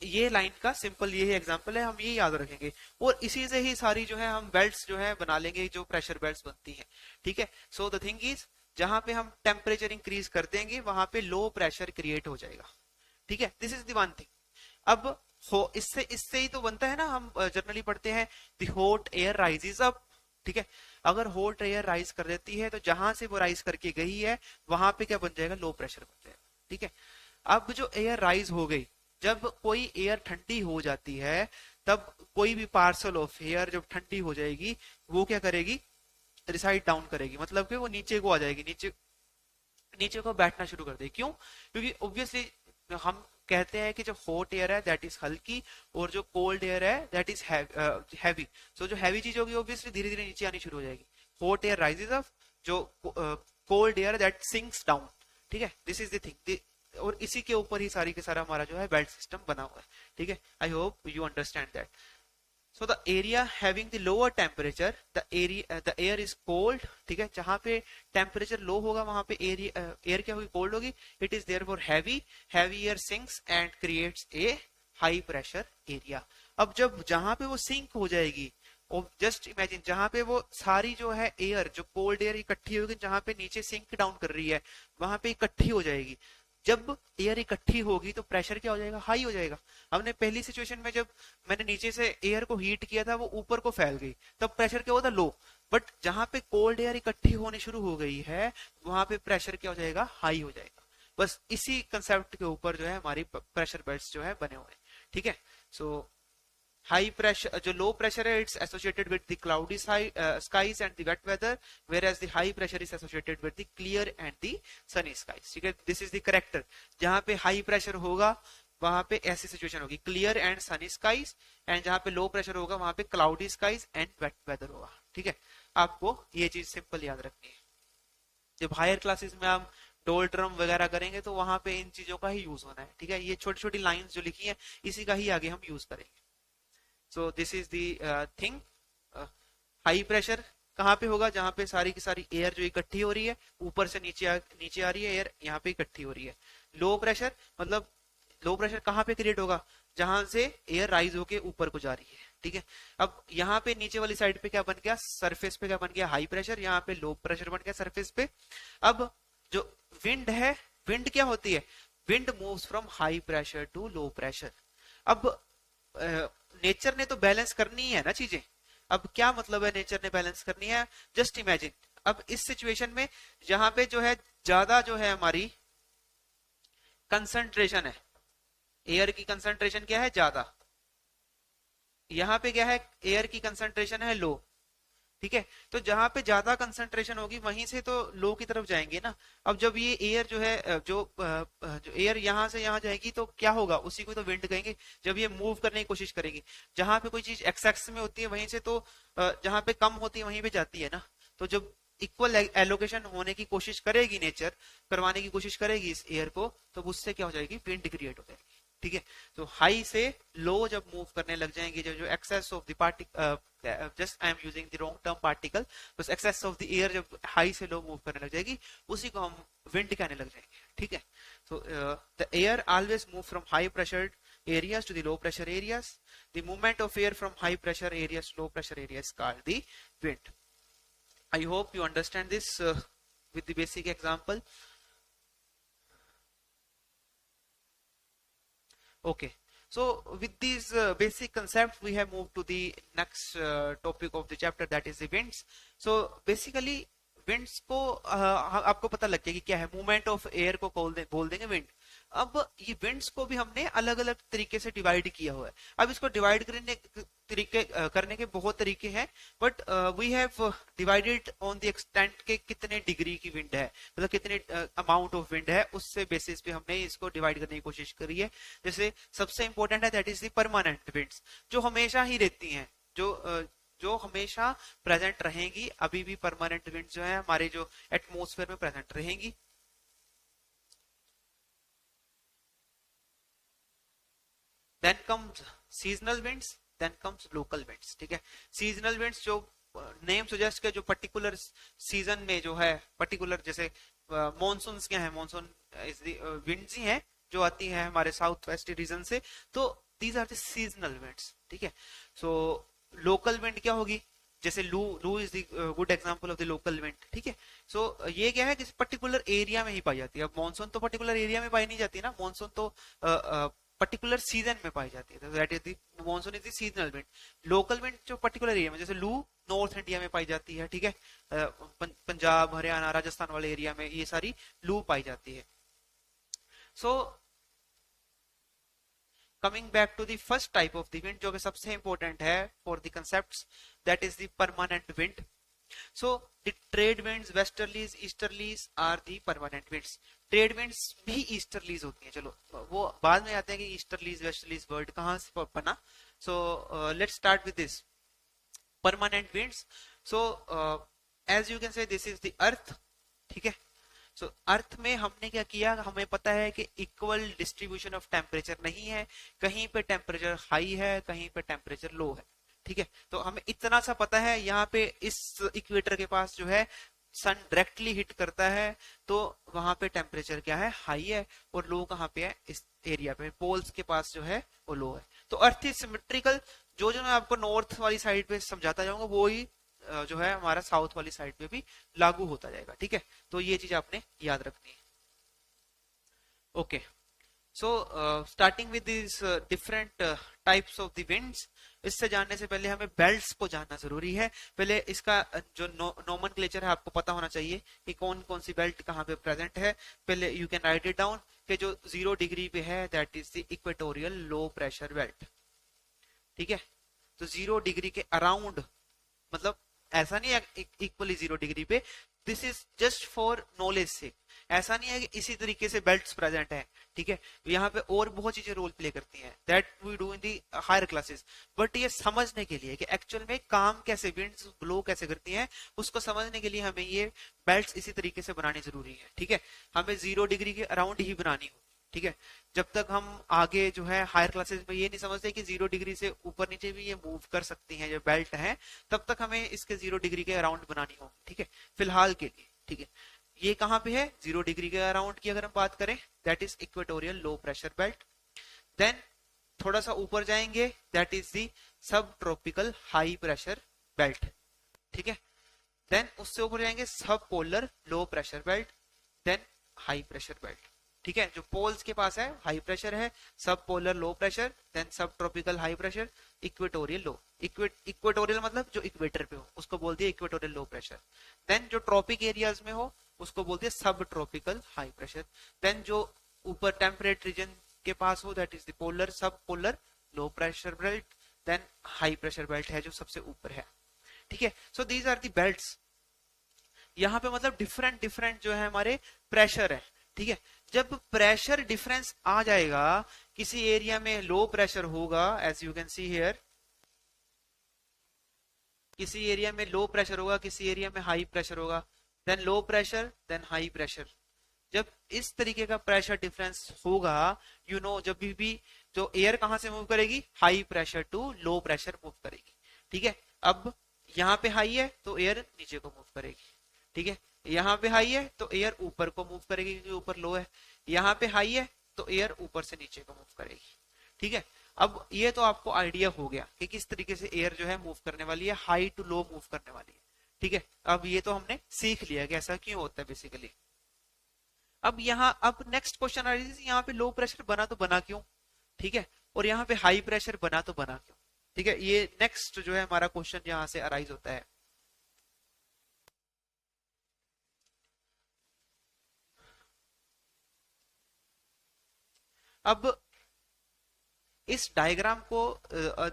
ये लाइन का सिंपल यही एग्जांपल है, हम ये याद रखेंगे और इसी से ही सारी जो है हम बेल्ट्स जो है बना लेंगे, जो प्रेशर बेल्ट्स बनती हैं. ठीक है, सो द थिंग इज, जहां पे हम टेम्परेचर इंक्रीज कर देंगे वहां पे लो प्रेशर क्रिएट हो जाएगा. ठीक है, this is the one thing. अब इससे ही तो बनता है ना, हम जनरली पढ़ते हैं the hot air rises up. ठीक है, अगर हॉट एयर राइज कर देती है, तो जहां से वो राइज करके गई है वहां पे क्या बन जाएगा? लो प्रेशर बन जाएगा. ठीक है, अब जो एयर राइज हो गई, जब कोई एयर ठंडी हो जाती है, तब कोई भी पार्सल ऑफ एयर जब ठंडी हो जाएगी, वो क्या करेगी? रिसाइड डाउन करेगी, मतलब कि वो नीचे को आ जाएगी, नीचे को बैठना शुरू कर देगी. क्यों? क्योंकि ऑब्वियसली हम कहते हैं कि जो हॉट एयर है दैट इज हल्की और जो कोल्ड एयर है दैट इज हैवी. सो जो हैवी चीज होगी ऑब्वियसली धीरे धीरे नीचे आनी शुरू हो जाएगी. हॉट एयर राइजेस अप, जो cold air that sinks down. ठीक है, दिस इज द थिंग, और इसी के ऊपर ही सारी के सारा हमारा जो है बेल्ट सिस्टम बना हुआ है. ठीक है, आई hope you understand that. So the area having the lower temperature, the air is cold. ठीक है, जहां पे टेम्परेचर लो होगा वहां पे एयर क्या होगी? कोल्ड होगी. It is therefore heavy air sinks and creates a high pressure area. अब जब जहां पे वो सिंक हो जाएगी, और जस्ट इमेजिन जहां पे वो सारी जो है एयर, जो कोल्ड एयर इकट्ठी होगी, जहां पे नीचे सिंक डाउन कर रही है वहां पे इकट्ठी हो जाएगी. जब एयर इकट्ठी होगी तो प्रेशर क्या हो जाएगा? हाई हो जाएगा. हमने पहली सिचुएशन में जब मैंने नीचे से एयर को हीट किया था, वो ऊपर को फैल गई, तब प्रेशर क्या होता? लो. बट जहां पे कोल्ड एयर इकट्ठी होने शुरू हो गई है, वहां पे प्रेशर क्या हो जाएगा? हाई हो जाएगा. बस इसी कंसेप्ट के ऊपर जो है हमारी प्रेशर बेल्ट्स जो है बने हुए हैं. ठीक है, सो हाई प्रेशर, जो लो प्रेशर है, it's associated with the cloudy skies and the wet weather, whereas the high pressure is associated with the clear and the sunny skies. ठीक है, दिस इज द करेक्टर. जहां पे high pressure होगा वहां पे ऐसी situation होगी, clear and sunny skies, and जहां पे लो प्रेशर होगा वहां पे cloudy skies and wet weather होगा. ठीक है, आपको ये चीज सिंपल याद रखनी है. जब हायर क्लासेस में हम डोल ड्रम वगैरह करेंगे तो वहां पे इन चीजों का ही यूज होना है. ठीक है, ये छोटी छोटी लाइंस जो लिखी है इसी का ही आगे हम यूज करेंगे. सो this is the thing. High pressure कहाँ पे होगा? जहां पे सारी की सारी एयर जो इकट्ठी हो रही है, ऊपर से नीचे आ रही है एयर, यहाँ पे इकट्ठी हो रही है. लो प्रेशर मतलब लो प्रेशर कहाँ पे क्रिएट होगा? जहां से एयर राइज होके ऊपर को जा रही है. ठीक है, अब यहाँ पे नीचे वाली साइड पे क्या बन गया? सरफेस पे क्या बन गया? High pressure. यहाँ पे लो प्रेशर बन गया सरफेस पे. अब जो विंड है, विंड क्या होती है? Wind moves from high pressure to low pressure. अब नेचर ने तो बैलेंस करनी है ना चीजें. अब क्या मतलब है नेचर ने बैलेंस करनी है? जस्ट इमेजिन, अब इस सिचुएशन में जहां पे जो है ज्यादा जो है हमारी कंसंट्रेशन है, एयर की कंसंट्रेशन क्या है? ज्यादा. यहाँ पे क्या है, एयर की कंसंट्रेशन है लो, ठीक है। तो जहां पे ज्यादा कंसंट्रेशन होगी वहीं से तो लो की तरफ जाएंगे ना। अब जब ये एयर जो है जो एयर यहाँ से यहाँ जाएगी तो क्या होगा, उसी को तो विंड कहेंगे। जब ये मूव करने की कोशिश करेगी, जहां पे कोई चीज एक्स एक्स में होती है वहीं से तो जहां पे कम होती है वहीं पे जाती है ना। तो जब इक्वल एलोकेशन होने की कोशिश करेगी, नेचर करवाने की कोशिश करेगी इस एयर को, तो उससे क्या हो जाएगी, विंड क्रिएट हो जाएगी, ठीक है। तो हाई से लो जब मूव करने लग जाएंगे, जब जो excess of the particle, just I am using the wrong term particle, तो एक्सेस ऑफ द एयर जब हाई से लो मूव करने लग जाएगी, उसी को हम विंड कहने लग जाएंगे, ठीक है। so the air always move from high pressure areas to the low pressure areas. The movement of air from high pressure areas to low pressure areas is called the wind. I hope you understand this with the basic example. Okay, so with these basic concepts, we have moved to the next topic of the chapter, that is the winds. So basically winds को आपको पता लग गया कि क्या है, movement of air को बोल देंगे विंड। अब ये विंड्स को भी हमने अलग अलग तरीके से डिवाइड किया हुआ है। अब इसको डिवाइड करने के बहुत तरीके हैं, but we have divided on the extent के कितने डिग्री की विंड है, मतलब कितने अमाउंट ऑफ विंड है, उससे बेसिस पे हमने इसको डिवाइड करने की कोशिश करी है। जैसे सबसे इंपॉर्टेंट है that is the permanent winds, जो हमेशा ही रहती हैं, जो हमेशा प्रेजेंट रहेंगी। अभी भी परमानेंट विंड जो है हमारे जो एटमोस्फेयर में प्रेजेंट रहेंगी। Then comes seasonal winds, then comes local winds, ठीक है। सीजनल विंड्स जो नेम सजेस्ट के जो पर्टिकुलर सीजन में जो है, पर्टिकुलर जैसे मॉनसून क्या है, मॉनसून विंड्स ही है जो आती है हमारे साउथ वेस्ट रीजन से, तो these are the seasonal winds, ठीक है। सो लोकल विंड क्या होगी, जैसे loo is the good example of the local wind, ठीक है। सो ये क्या है, किसी पर्टिकुलर एरिया में ही पाई जाती है। अब मॉनसून तो पर्टिकुलर एरिया में पाई नहीं जाती ना, मॉनसून तो पर्टिकुलर सीजन में पाई जाती है, that is the monsoon is the seasonal wind. Local wind जो पर्टिकुलर एरिया में, जैसे लू नॉर्थ इंडिया में पाई जाती है, ठीक है, पंजाब हरियाणा राजस्थान वाले एरिया में ये सारी लू पाई जाती है। So coming back to the first type of the wind, जो कि सबसे इंपॉर्टेंट है for the concepts, that is the permanent wind. So the trade winds, westerlies, easterlies are the permanent winds. Trade winds भी easterlies होती हैं, चलो वो बाद में आते हैं कि ईस्टर्लीज वेस्टर्लीज वर्ड कहां से बना। So let's start with this permanent winds. So as you can say this is the earth, ठीक है। सो अर्थ में हमने क्या किया, हमें पता है कि इक्वल डिस्ट्रीब्यूशन ऑफ टेम्परेचर नहीं है, कहीं पे टेम्परेचर हाई है, कहीं पे टेम्परेचर लो है, ठीक है। तो हमें इतना सा पता है, यहाँ पे इस इक्वेटर के पास जो है सन डायरेक्टली हिट करता है, तो वहां पे टेम्परेचर क्या है, हाई है, और लो कहाँ पे है, इस एरिया पे पोल्स के पास जो है वो लो है। तो अर्थ इज सिमेट्रिकल। जो जो मैं आपको नॉर्थ वाली साइड पे समझाता जाऊंगा वो ही जो है हमारा साउथ वाली साइड पे भी लागू होता जाएगा, ठीक है। तो ये चीज आपने याद रखनी है। Okay, so starting with this different types of the winds. इससे जानने से पहले हमें बेल्ट्स को जानना जरूरी है। पहले इसका जो नोमेनक्लेचर है आपको पता होना चाहिए कि कौन कौन सी बेल्ट कहाँ पे प्रेजेंट है। पहले you can write it down कि जो 0 डिग्री पे है that is the equatorial low pressure belt, ठीक है। तो 0 डिग्री के अराउंड, मतलब ऐसा नहीं है इक्वली 0 डिग्री पे, this is just for knowledge से। ऐसा नहीं है कि इसी तरीके से बेल्ट्स प्रेजेंट है, ठीक है। यहाँ पे और बहुत चीजें रोल प्ले करती हैं, that we do in the higher classes. But ये समझने के लिए कि एक्चुअल में काम कैसे, विंड्स ब्लो कैसे करती हैं, उसको समझने के लिए हमें ये बेल्ट्स इसी तरीके से बनानी जरूरी है, ठीक है। हमें 0 डिग्री के अराउंड ही बनानी हो, ठीक है। जब तक हम आगे जो है हायर क्लासेस में ये नहीं समझते कि 0 डिग्री से ऊपर नीचे भी ये मूव कर सकती हैं जो बेल्ट है, तब तक हमें इसके 0 डिग्री के अराउंड बनानी हो, ठीक है, फिलहाल के लिए, ठीक है। ये कहां पे है, 0 डिग्री के अराउंड की अगर हम बात करें, that is equatorial low pressure belt. Then थोड़ा सा ऊपर जाएंगे, दैट इज दी सब ट्रॉपिकल हाई प्रेशर बेल्ट, ठीक है। देन उससे ऊपर जाएंगे sub polar low pressure belt, then high pressure belt, ठीक है। जो पोल्स के पास है हाई प्रेशर है, सब पोलर लो प्रेशर, देन सब tropical high pressure, equatorial low. Equatorial मतलब जो इक्वेटर पे हो उसको बोलते हैं इक्वेटोरियल लो प्रेशर। देन जो ट्रॉपिक एरियाज में हो उसको बोलते हैं सब ट्रॉपिकल हाई प्रेशर। देन जो ऊपर टेम्परेट रीजन के पास हो that is the polar sub polar low pressure belt. Then high pressure belt है जो सबसे ऊपर है, ठीक है। So these are the belts. यहाँ पे मतलब डिफरेंट डिफरेंट जो है हमारे प्रेशर है, ठीक है। जब प्रेशर डिफरेंस आ जाएगा, किसी एरिया में लो प्रेशर होगा, as you can see here, किसी एरिया में लो प्रेशर होगा, किसी एरिया में हाई प्रेशर होगा, then low pressure then high pressure. जब इस तरीके का प्रेशर डिफरेंस होगा, यू नो, जब भी जो एयर कहां से मूव करेगी, high pressure to low pressure move करेगी, ठीक है। अब यहाँ पे हाई है तो एयर नीचे को मूव करेगी, ठीक है। यहाँ पे हाई है तो एयर ऊपर को मूव करेगी क्योंकि ऊपर लो है, यहाँ पे हाई है तो एयर ऊपर से नीचे को मूव करेगी, ठीक है। अब ये तो आपको आइडिया हो गया कि किस तरीके से एयर जो है मूव करने वाली है, हाई टू लो मूव करने वाली है, ठीक है। अब ये तो हमने सीख लिया कि ऐसा क्यों होता है बेसिकली। अब यहाँ अब नेक्स्ट क्वेश्चन आ रही है, यहाँ पे लो प्रेशर बना तो बना क्यों, ठीक है, और यहाँ पे हाई प्रेशर बना तो बना क्यों, ठीक है। ये नेक्स्ट जो है हमारा क्वेश्चन यहाँ से अराइज होता है। अब इस डायग्राम को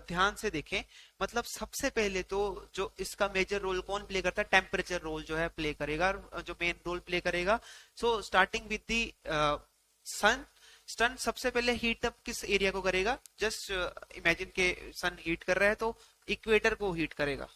ध्यान से देखें, मतलब सबसे पहले तो जो इसका मेजर रोल कौन प्ले करता है, टेम्परेचर रोल जो है प्ले करेगा, जो मेन रोल प्ले करेगा। सो स्टार्टिंग विद दी सन, सन सबसे पहले हीट अप किस एरिया को करेगा, जस्ट इमेजिन के सन हीट कर रहा है तो इक्वेटर को हीट करेगा,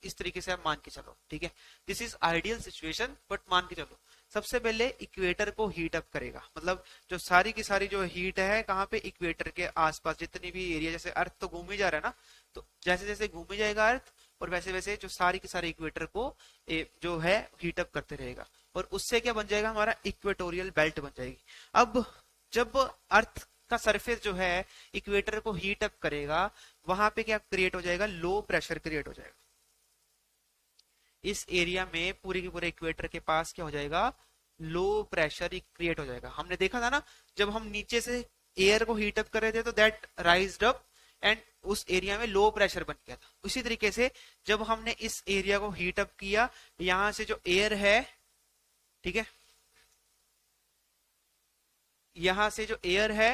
इस तरीके से आप मान के चलो, ठीक है। This is ideal situation, but मान के चलो सबसे पहले इक्वेटर को हीट अप करेगा, मतलब जो सारी की सारी जो हीट है कहाँ पे, इक्वेटर के आसपास जितनी भी एरिया, जैसे अर्थ तो घूम ही जा रहा है ना, तो जैसे जैसे घूम ही जाएगा अर्थ, और वैसे वैसे जो सारी की सारी इक्वेटर को जो है हीट अप करते रहेगा, और उससे क्या बन जाएगा, हमारा इक्वेटोरियल बेल्ट बन जाएगी। अब जब अर्थ का सरफेस जो है इक्वेटर को हीट अप करेगा, वहां पे क्या क्रिएट हो जाएगा, लो प्रेशर क्रिएट हो जाएगा। इस एरिया में पूरे के पूरे इक्वेटर के पास क्या हो जाएगा, लो प्रेशर क्रिएट हो जाएगा। हमने देखा था ना, जब हम नीचे से एयर को हीट अप कर रहे थे तो दैट राइज्ड अप एंड उस एरिया में लो प्रेशर बन गया था। उसी तरीके से जब हमने इस एरिया को हीट अप किया, यहां से जो एयर है, ठीक है, यहां से जो एयर है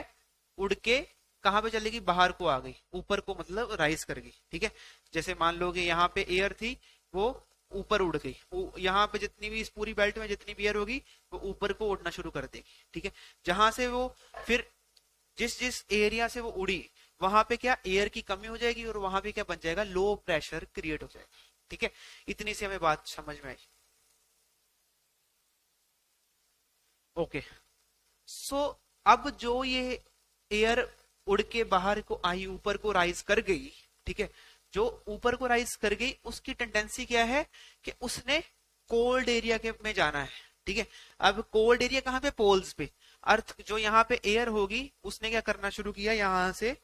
उड़ के कहां पे चलेगी, बाहर को आ गई, ऊपर को मतलब राइज कर गई, ठीक है। जैसे मान लो कि यहाँ पे एयर थी, वो ऊपर उड़ गई, यहाँ पे जितनी भी इस पूरी बेल्ट में जितनी भी एयर होगी वो ऊपर को उड़ना शुरू कर देगी, ठीक है। जहां से वो फिर जिस जिस एरिया से वो उड़ी, वहां पे क्या एयर की कमी हो जाएगी, और वहां पे क्या बन जाएगा, लो प्रेशर क्रिएट हो जाएगा, ठीक है। इतनी सी हमें बात समझ में आई। ओके, सो अब जो ये एयर उड़ के बाहर को आई, ऊपर को राइज कर गई, ठीक है, जो ऊपर को राइज कर गई उसकी टेंडेंसी क्या है कि उसने कोल्ड एरिया के में जाना है, ठीक है। अब कोल्ड एरिया कहां पे, पोल्स पे। अर्थ जो यहाँ पे एयर होगी उसने क्या करना शुरू किया, यहां से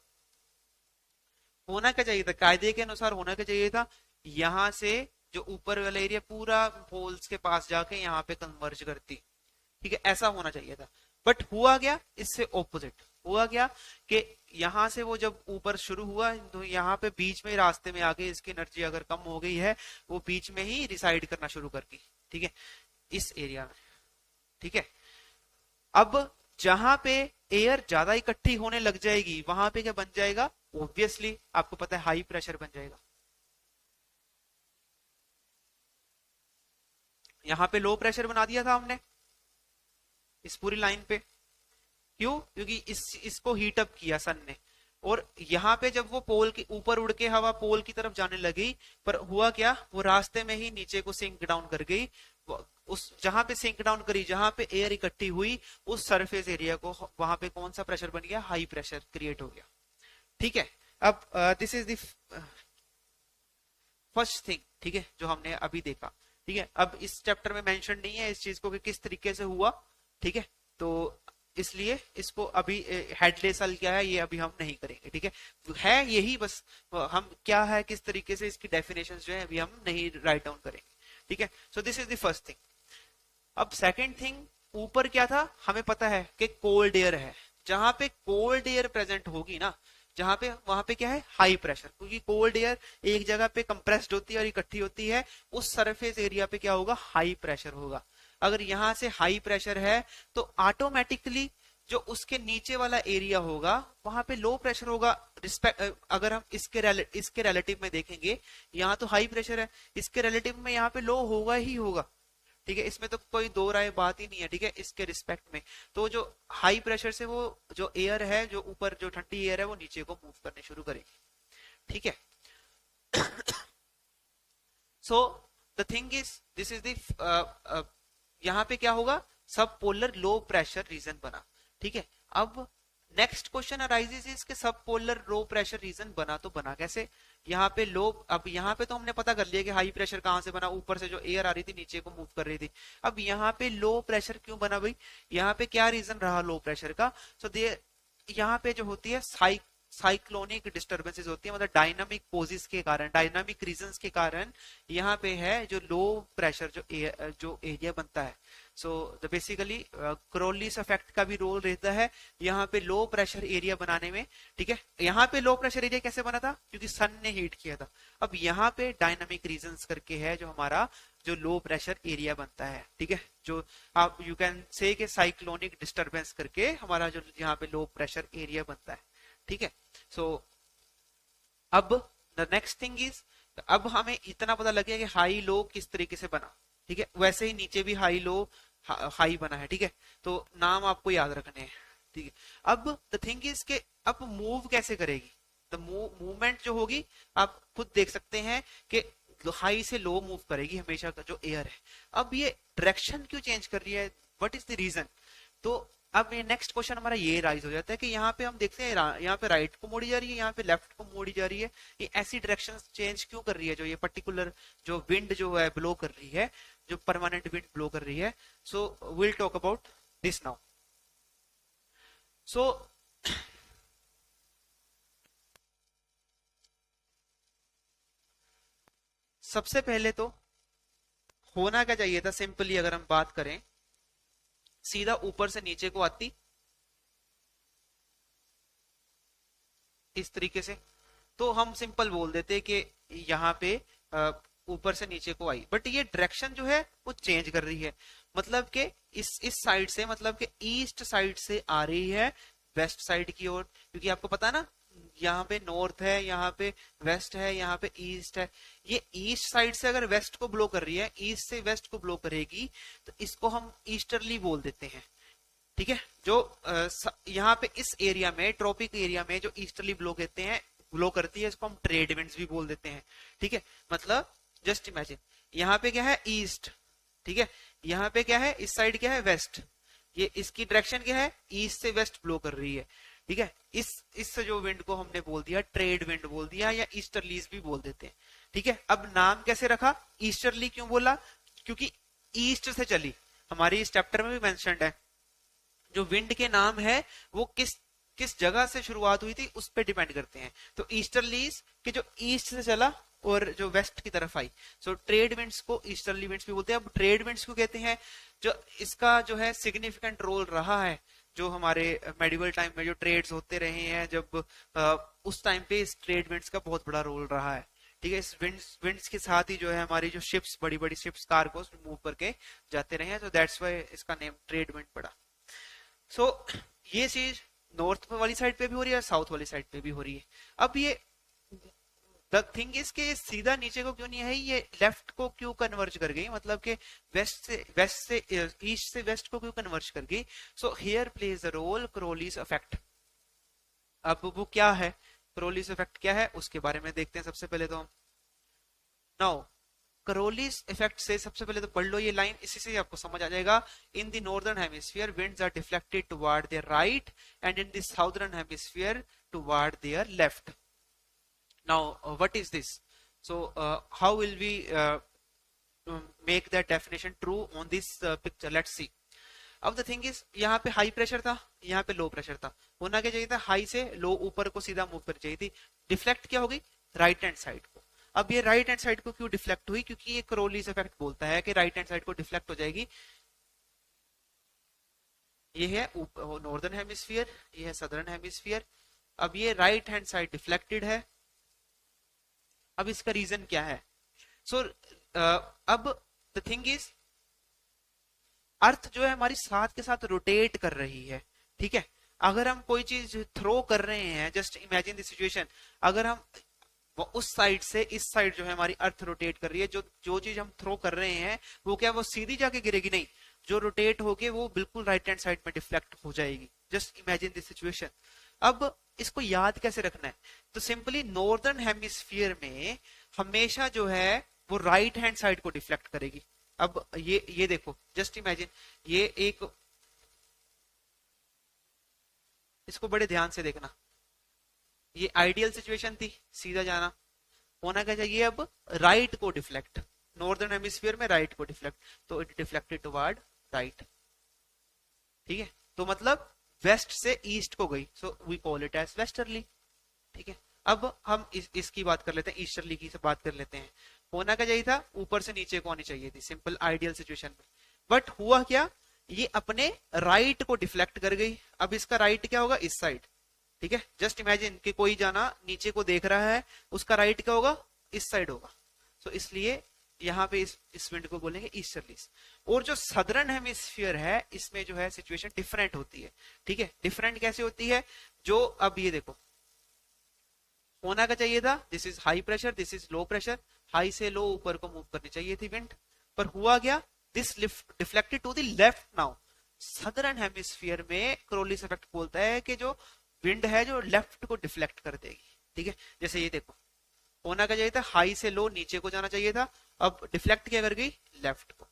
होना क्या चाहिए था, कायदे के अनुसार होना क्या चाहिए था, यहां से जो ऊपर वाला एरिया पूरा पोल्स के पास जाके यहाँ पे कन्वर्ज करती, ठीक है, ऐसा होना चाहिए था। बट हुआ क्या, इससे ऑपोजिट हुआ क्या कि यहां से वो जब ऊपर शुरू हुआ तो यहाँ पे बीच में रास्ते में आके इसकी एनर्जी अगर कम हो गई है, वो बीच में ही रिसाइड करना शुरू कर दी, ठीक है, इस एरिया में, ठीक है। अब जहां पे एयर ज्यादा इकट्ठी होने लग जाएगी, वहां पे क्या बन जाएगा, ऑब्वियसली आपको पता है हाई प्रेशर बन जाएगा। यहाँ पे लो प्रेशर बना दिया था हमने इस पूरी लाइन पे, क्यों, क्योंकि इसको हीट अप किया सन ने, और यहाँ पे जब वो पोल के ऊपर उड़ के हवा पोल की तरफ जाने लगी, पर हुआ क्या, वो रास्ते में ही नीचे को सिंक डाउन कर गई। उस जहां पे सिंक डाउन करी, जहां पे एयर इकट्ठी हुई, उस सरफेस एरिया को वहां पे कौन सा प्रेशर बन गया, हाई प्रेशर क्रिएट हो गया, ठीक है। अब this is the first thing, ठीक है, जो हमने अभी देखा, ठीक है। अब इस चैप्टर में मेंशन नहीं है इस चीज को कि किस तरीके से हुआ, ठीक है, तो इसलिए इसको अभी हेडलेस हल क्या है ये अभी हम नहीं करेंगे, ठीक है यही बस, हम क्या है किस तरीके से इसकी डेफिनेशन जो है अभी हम नहीं राइट डाउन करेंगे, ठीक है। So this is the first thing. अब सेकंड थिंग, ऊपर क्या था, हमें पता है कि कोल्ड एयर है, जहां पे कोल्ड एयर प्रेजेंट होगी ना, जहां पे वहां पे क्या है, हाई प्रेशर, क्योंकि कोल्ड एयर एक जगह पे कंप्रेस्ड होती है और इकट्ठी होती है, उस सरफेस एरिया पे क्या होगा, हाई प्रेशर होगा। अगर यहां से हाई प्रेशर है तो ऑटोमेटिकली जो उसके नीचे वाला एरिया होगा वहां पे लो प्रेशर होगा। रिस्पेक्ट, अगर हम इसके रिलेटिव में देखेंगे, यहाँ तो हाई प्रेशर है, इसके रिलेटिव में यहाँ पे लो होगा ही होगा। ठीक है, इसमें तो कोई दो राय बात ही नहीं है। ठीक है, इसके रिस्पेक्ट में तो जो हाई प्रेशर से वो जो एयर है, जो ऊपर जो ठंडी एयर है वो नीचे को मूव करने शुरू करेगी। ठीक है, so the thing is this is the यहाँ पे क्या होगा, सब पोलर लो प्रेशर रीजन बना। ठीक है, अब नेक्स्ट क्वेश्चन अराइजेस इज के सब पोलर लो प्रेशर रीजन बना तो बना कैसे। यहाँ पे लो, अब यहाँ पे तो हमने पता कर लिया कि हाई प्रेशर कहाँ से बना, ऊपर से जो एयर आ रही थी नीचे को मूव कर रही थी। अब यहाँ पे लो प्रेशर क्यों बना भाई, यहाँ पे क्या रीजन रहा लो प्रेशर का। सो दे यहाँ पे जो होती है साइक्लोनिक डिस्टर्बेंसेस होती है, मतलब डायनामिक पोजेस के कारण, डायनामिक रीजंस के कारण यहाँ पे है जो लो प्रेशर जो एरिया बनता है। सो द बेसिकली क्रोलिस इफेक्ट का भी रोल रहता है यहाँ पे लो प्रेशर एरिया बनाने में। ठीक है, यहाँ पे लो प्रेशर एरिया कैसे बना था, क्योंकि सन ने हीट किया था। अब यहाँ पे डायनामिक रीजंस करके है जो हमारा जो लो प्रेशर एरिया बनता है। ठीक है, जो आप यू कैन से कि साइक्लोनिक डिस्टर्बेंस करके हमारा जो यहाँ पे लो प्रेशर एरिया बनता है। ठीक है, सो अब द नेक्स्ट थिंग इज, अब हमें इतना पता लग गया कि हाई लो किस तरीके से बना। ठीक है, वैसे ही नीचे भी हाई लो हाई बना है। ठीक है, तो नाम आपको याद रखने हैं। ठीक है, अब द थिंग इज के अब मूव कैसे करेगी, द मूवमेंट जो होगी आप खुद देख सकते हैं कि हाई से लो मूव करेगी हमेशा का जो एयर है। अब ये डायरेक्शन क्यों चेंज कर रही है, व्हाट इज द रीजन। तो अब ये नेक्स्ट क्वेश्चन हमारा ये राइज हो जाता है कि यहाँ पे हम देखते हैं यहाँ पे राइट को मोड़ी जा रही है, यहाँ पे लेफ्ट को मोड़ी जा रही है, ये ऐसी डायरेक्शन चेंज क्यों कर रही है, जो ये पर्टिकुलर जो विंड जो है ब्लो कर रही है, जो परमानेंट विंड ब्लो कर रही है। So will talk about this now. So सबसे पहले तो होना क्या चाहिए था, सिंपली अगर हम बात करें, सीधा ऊपर से नीचे को आती इस तरीके से, तो हम सिंपल बोल देते कि यहाँ पे ऊपर से नीचे को आई। बट ये डायरेक्शन जो है वो चेंज कर रही है, मतलब कि इस साइड से, मतलब कि ईस्ट साइड से आ रही है वेस्ट साइड की ओर। क्योंकि आपको पता है ना, यहाँ पे नॉर्थ है, यहाँ पे वेस्ट है, यहाँ पे ईस्ट है। ये ईस्ट साइड से अगर वेस्ट को ब्लो कर रही है, ईस्ट से वेस्ट को ब्लो करेगी, तो इसको हम ईस्टर्ली बोल देते हैं। ठीक है, जो यहाँ पे इस एरिया में, ट्रॉपिक एरिया में जो ईस्टर्ली ब्लो कहते हैं, ब्लो करती है, इसको हम ट्रेड विंड्स भी बोल देते हैं। ठीक है, मतलब जस्ट इमेजिन, यहाँ पे क्या है ईस्ट, ठीक है, यहाँ पे क्या है इस साइड क्या है वेस्ट, ये इसकी डायरेक्शन क्या है ईस्ट से वेस्ट ब्लो कर रही है। ठीक है, इस जो विंड को हमने बोल दिया ट्रेड विंड बोल दिया, या ईस्टर्लीज भी बोल देते हैं। ठीक है, अब नाम कैसे रखा, ईस्टर्ली क्यों बोला, क्योंकि ईस्ट से चली, हमारी इस चैप्टर में भी मेंशन्ड है, जो विंड के नाम है वो किस किस जगह से शुरुआत हुई थी उस पर डिपेंड करते हैं। तो ईस्टर्लीज के जो ईस्ट से चला और जो वेस्ट की तरफ आई, सो ट्रेड विंड्स को ईस्टर्ली विंड्स भी बोलते हैं। अब ट्रेड विंड्स को कहते हैं, जो इसका जो है सिग्निफिकेंट रोल रहा है, जो हमारे मेडिवल टाइम में जो ट्रेड्स होते रहे हैं, जब उस टाइम पे इस ट्रेड विंड्स का बहुत बड़ा रोल रहा है। ठीक है, इस विंड्स के साथ ही जो है हमारी जो शिप्स, बड़ी बड़ी शिप्स कार्गोस मूव करके जाते रहे हैं, तो दैट्स व्हाई इसका नेम ट्रेड विंड पड़ा। सो ये चीज नॉर्थ वाली साइड पे भी हो रही है, साउथ वाली साइड पे भी हो रही है। अब ये द थिंग इज के सीधा नीचे को क्यों नहीं है, ये लेफ्ट को क्यों कन्वर्ज कर गई, मतलब कि वेस्ट से ईस्ट से वेस्ट को क्यों कन्वर्ज कर गई। So here plays the role Coriolis effect. अब वो क्या है, क्रोलीज इफेक्ट क्या है उसके बारे में देखते हैं सबसे पहले तो हम। नाउ करोलीज इफेक्ट से सबसे पहले तो पढ़ लो ये लाइन, इसी से आपको समझ आ जाएगा। In the northern hemisphere winds are deflected toward their right and in the southern hemisphere toward their left. Now what is this, so how will we make that definition true on this picture, let's see। अब the thing is, यहाँ पे high pressure था, यहाँ पे low pressure था, होना क्या चाहिए था, हाई से लो ऊपर को सीधा मूव कर चाहिए थी, डिफ्लेक्ट क्या होगी राइट हैंड साइड को। अब ये राइट हैंड साइड को क्यों डिफ्लेक्ट हुई, क्योंकि ये क्रोलीज इफेक्ट बोलता है कि राइट हैंड साइड को डिफ्लेक्ट हो जाएगी। ये है नॉर्दर्न हेमिस्फीयर, ये है सदर्न हेमिस्फीयर। अब ये राइट हैंड साइड डिफ्लेक्टेड है। अब इसका रीजन क्या है, सो अब द थिंग इज, अर्थ जो है हमारी साथ के साथ रोटेट कर रही है। ठीक है। अगर हम कोई चीज थ्रो कर रहे हैं, जस्ट इमेजिन द सिचुएशन, अगर हम वो उस साइड से इस साइड जो है हमारी अर्थ रोटेट कर रही है, जो जो चीज हम थ्रो कर रहे हैं वो क्या वो सीधी जाके गिरेगी? नहीं, जो रोटेट होके वो बिल्कुल राइट हैंड साइड में डिफ्लेक्ट हो जाएगी। Just imagine this situation. अब इसको याद कैसे रखना है? तो सिंपली नॉर्दर्न हेमिस्फीयर में हमेशा जो है वो राइट हैंड साइड को डिफ्लेक्ट करेगी। अब ये देखो, जस्ट इमेजिन, ये एक, इसको बड़े ध्यान से देखना, ये आइडियल सिचुएशन थी, सीधा जाना। होना क्या चाहिए अब? राइट को डिफ्लेक्ट, नॉर्दर्न हेमिस्फीयर में राइट को डिफ्लेक्ट, तो इट डिफ्लेक्टेड टुवर्ड राइट। ठीक है, तो मतलब वेस्ट से ईस्ट को गई, so we call it as westerly. ठीक है, अब हम इसकी बात कर लेते हैं, ईस्टर्ली की बात कर लेते हैं। होना क्या चाहिए था? ऊपर से नीचे को आनी चाहिए थी, सिंपल आइडियल सिचुएशन में। बट हुआ क्या? ये अपने राइट को डिफ्लेक्ट कर गई। अब इसका राइट क्या होगा? इस साइड। ठीक है, जस्ट इमेजिन कि कोई जाना नीचे को देख रहा है, उसका राइट क्या होगा? इस साइड होगा। तो इसलिए यहाँ पे इस विंड को बोलेंगे ईस्टर्ली। और जो सदर्न हेमिस्फीयर है, इसमें जो है सिचुएशन डिफरेंट होती है। ठीक है, डिफरेंट कैसे होती है? जो अब ये देखो, होना क्या चाहिए था? This is high pressure, this is low pressure, high से लो ऊपर को मूव करनी चाहिए थी विंड, पर हुआ क्या? This deflected to the left. Now southern hemisphere में क्रोलिस इफेक्ट बोलता है कि जो विंड है जो लेफ्ट को डिफ्लेक्ट कर देगी। ठीक है, जैसे ये देखो, होना क्या चाहिए था? हाई से लो नीचे को जाना चाहिए था, अब डिफ्लेक्ट क्या कर गई? लेफ्ट को।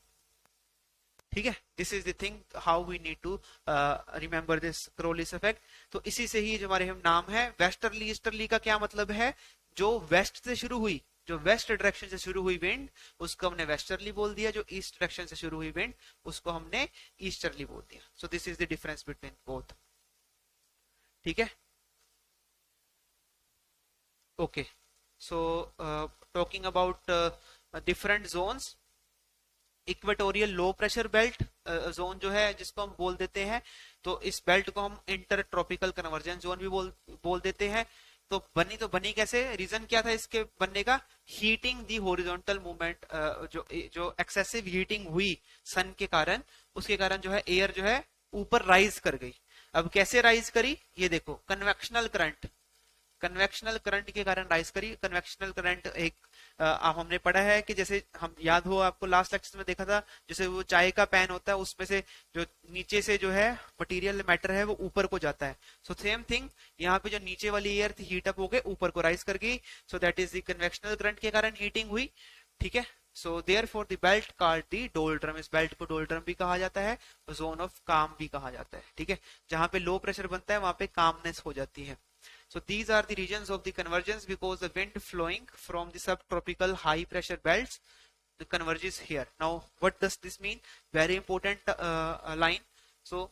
ठीक है, this is the thing how we need to remember this Coriolis effect. तो इसी से ही जो हमारे हम नाम है वेस्टर्ली ईस्टर्ली का क्या मतलब है? जो वेस्ट से शुरू हुई, जो वेस्ट डायरेक्शन से शुरू हुई विंड, उसको हमने वेस्टर्ली बोल दिया, जो ईस्ट डायरेक्शन से शुरू हुई विंड, उसको हमने ईस्टर्ली बोल दिया। सो this is the difference between both. ठीक है, okay. So talking about different zones, equatorial low pressure belt zone जो है, जिसको हम बोल देते हैं, तो इस बेल्ट को हम इंटर ट्रॉपिकल कन्वर्जन जोन भी बोल देते हैं। तो बनी कैसे? रीजन क्या था इसके बनने का? हीटिंग दी हॉरिजॉन्टल मूवमेंट, जो एक्सेसिव हीटिंग हुई सन के कारण, उसके कारण जो है एयर जो है ऊपर राइज कर गई। अब कैसे राइज करी? ये देखो, कन्वेक्शनल करंट, कन्वेक्शनल करंट के कारण राइज करी। कन्वेक्शनल करंट एक हमने पढ़ा है कि जैसे हम याद हो आपको लास्ट लेक्चर में देखा था, जैसे वो चाय का पैन होता है, उसमें से जो नीचे से जो है मटेरियल मैटर है वो ऊपर को जाता है। सो सेम थिंग यहाँ पे जो नीचे वाली एयर थी हीट अप हो गए, ऊपर को राइज कर गई। So that is the convectional current के कारण हीटिंग हुई। ठीक है, so therefore the belt called the doldrum, इस बेल्ट को डोल्ड्रम भी कहा जाता है, जोन ऑफ काम भी कहा जाता है। ठीक है, जहां पे लो प्रेशर बनता है वहां पे कामनेस हो जाती है। So these are the regions of the convergence because the wind flowing from the subtropical high pressure belts converges here. Now what does this mean? Very important line. So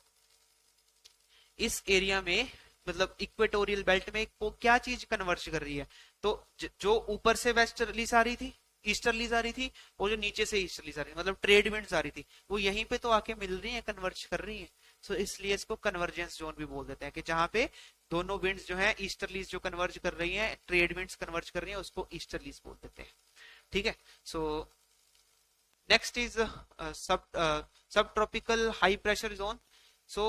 इस area में मतलब equatorial belt में को क्या चीज converge कर रही है? तो जो ऊपर से वेस्टर्लीज आ रही थी, ईस्टर्लीज आ रही थी, और जो नीचे से ईस्टर्लीज आ रही थी, मतलब ट्रेड विंड्स आ रही थी, वो यहीं पे तो आके मिल रही है, कन्वर्ज कर रही है। सो इसलिए इसको कन्वर्जेंस जोन भी बोल देते हैं, कि जहां पे दोनों विंड्स जो है ईस्टर्लीज जो कन्वर्ज कर रही है, ट्रेड विंड्स कन्वर्ज कर रही है, उसको ईस्टर्लीज बोल देते हैं। ठीक है, सो नेक्स्ट इज सब ट्रॉपिकल हाई प्रेशर जोन। सो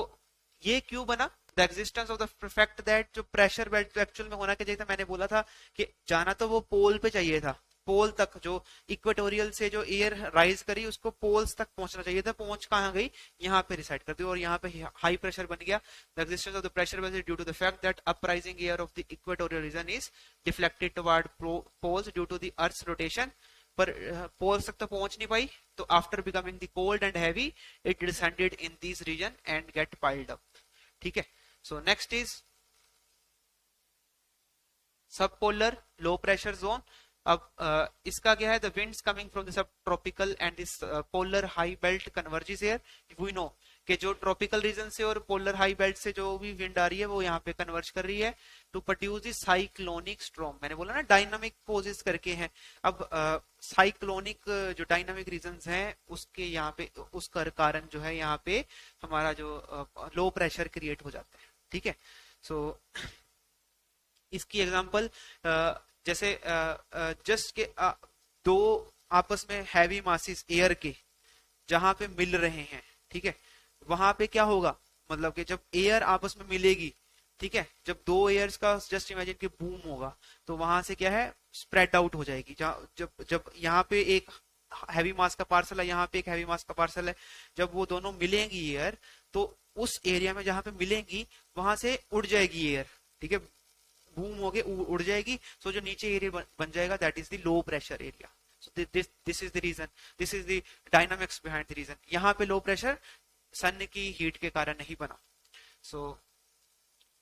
ये क्यों बना? The existence of the fact that जो प्रेशर बेल्ट एक्चुअल में होना क्या चाहिए था, मैंने बोला था कि जाना तो वो पोल पे चाहिए था, पोल तक, जो इक्वेटोरियल से जो एयर राइज करी उसको पोल्स तक पहुंचना चाहिए था, पहुंच कहां गई? यहाँ पे रिसाइड कर दी, और यहाँ पे हाई प्रेशर बन गया। The existence of the pressure belt due to the fact that uprising air of the equatorial region is deflected toward poles due to the earth rotation. पर पोल्स तक तो पहुंच नहीं पाई, तो after becoming the cold and heavy it descended in this region and get piled up. ठीक है, so next is sub polar low pressure zone. अब इसका क्या है? The winds coming from the sub tropical and this polar high belt converges here. We know कि जो tropical region से और पोलर हाई बेल्ट से जो भी विंड आ रही है वो यहाँ पे कन्वर्ज कर रही है to produce the cyclonic storm. मैंने बोला ना डायनामिक पोजेस करके हैं। अब साइक्लोनिक जो डायनामिक रीजंस हैं उसके यहाँ पे उसका कारण जो है यहाँ पे हमारा जो लो प्रेशर क्रिएट हो जाता है। ठीक है, सो इसकी एग्जांपल जैसे जस्ट के दो आपस में हैवी मासिस एयर के जहां पे मिल रहे हैं, ठीक है, वहां पे क्या होगा? मतलब कि जब एयर आपस में मिलेगी, ठीक है, जब दो एयर्स का जस्ट इमेजिन कि बूम होगा, तो वहां से क्या है, स्प्रेड आउट हो जाएगी। जहाँ जब जब यहाँ पे एक हैवी मास का पार्सल है, यहाँ पे एक हैवी मास का पार्सल है, जब वो दोनों मिलेंगी एयर, तो उस एरिया में जहां पे मिलेंगी वहां से उड़ जाएगी एयर, ठीक है, बूम हो के उड़ जाएगी। सो जो नीचे एरिया बन जाएगा, that is the low pressure area. So this is the reason, this is the dynamics behind the reason. यहाँ पे लो प्रेशर सन की हीट के कारण नहीं बना। सो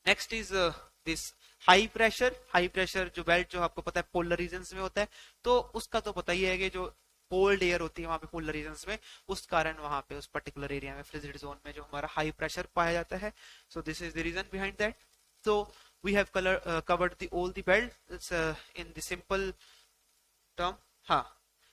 next is this high pressure. High pressure जो बेल्ट, जो आपको पता है पोलर रीजन्स में होता है, तो उसका तो पता ही है कि जो कोल्ड एयर होती है वहां पे पोलर रीजन्स में, उस कारण वहां पे उस पर्टिकुलर एरिया में फ्रिजिड जोन में जो हमारा हाई प्रेशर पाया जाता है। So this is the reason behind that. So we have covered the all the belt in the simple term। हाँ,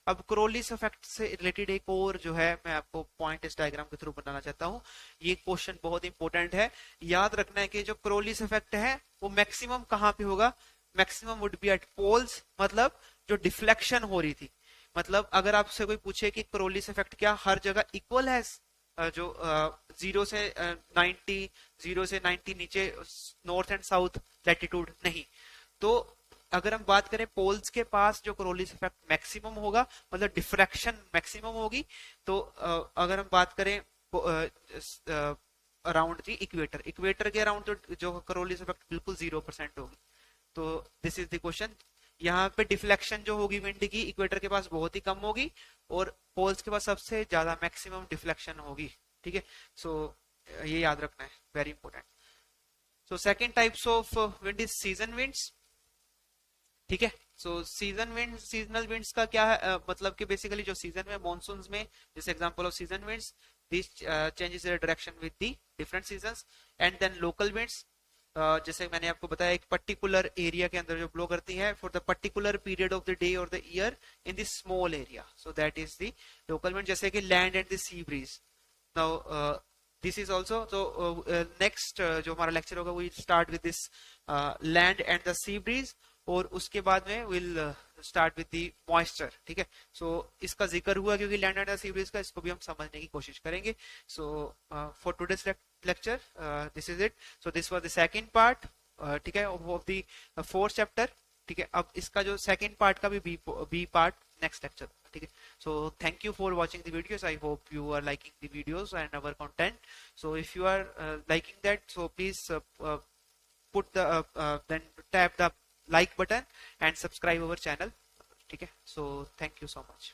अब क्रोलिस इफेक्ट से रिलेटेड एक और जो है मैं आपको पॉइंट इस डायग्राम के थ्रू बताना चाहता हूँ। ये क्वेश्चन बहुत इंपॉर्टेंट है, याद रखना है कि जो क्रोलिस इफेक्ट है वो मैक्सिमम कहाँ पे होगा, maximum would be at poles, मतलब जो डिफ्लेक्शन हो रही थी। मतलब अगर आपसे कोई पूछे कि क्रोलिस इफेक्ट क्या हर जगह इक्वल है, जो 0 से 90 नीचे नॉर्थ एंड साउथ लैटिट्यूड, नहीं। तो अगर हम बात करें पोल्स के पास जो क्रोलिस इफेक्ट मैक्सिमम होगा, मतलब डिफ्रैक्शन मैक्सिमम होगी, तो अगर हम बात करें अराउंड दी इक्वेटर, इक्वेटर के अराउंड तो जो क्रोलिस इफेक्ट बिल्कुल 0% होगी। तो दिस इज द क्वेश्चन। यहाँ पे डिफ्लेक्शन जो होगी विंड की इक्वेटर के पास बहुत ही कम होगी, और पोल्स के पास सबसे ज्यादा मैक्सिमम डिफ्लेक्शन होगी, ठीक है। सो ये याद रखना है, very important. So second types of wind is season winds, ठीक है। सो सीजन विंड, सीजनल विंड्स का क्या है, मतलब कि बेसिकली जो सीजन में मॉनसून में, this example of season winds, this changes their direction with the different seasons. And then local winds, जैसे मैंने आपको बताया एक पर्टिकुलर एरिया के अंदर जो ब्लो करती है for the particular period of the day और the year in the small area, so that is the local wind. जैसे कि land and the sea breeze. Now this is also, तो next जो हमारा लेक्चर होगा वो start with this land and the sea breeze, और उसके बाद में will start with the moisture, ठीक है। सो इसका जिक्र हुआ क्योंकि लैंड एंड सी ब्रीज का, इसको भी हम समझने की कोशिश करेंगे। So for today's lecture this is it. So this was the second part, ठीक है, ऑफ द फोर्थ चैप्टर, ठीक है। अब इसका जो सेकंड पार्ट का भी बी पार्ट नेक्स्ट लेक्चर, ठीक है। So thank you for watching the videos, I hope you are liking the videos and our content. So if you are liking that, so please put the then tap the like button and subscribe our channel, ठीक है। So thank you so much।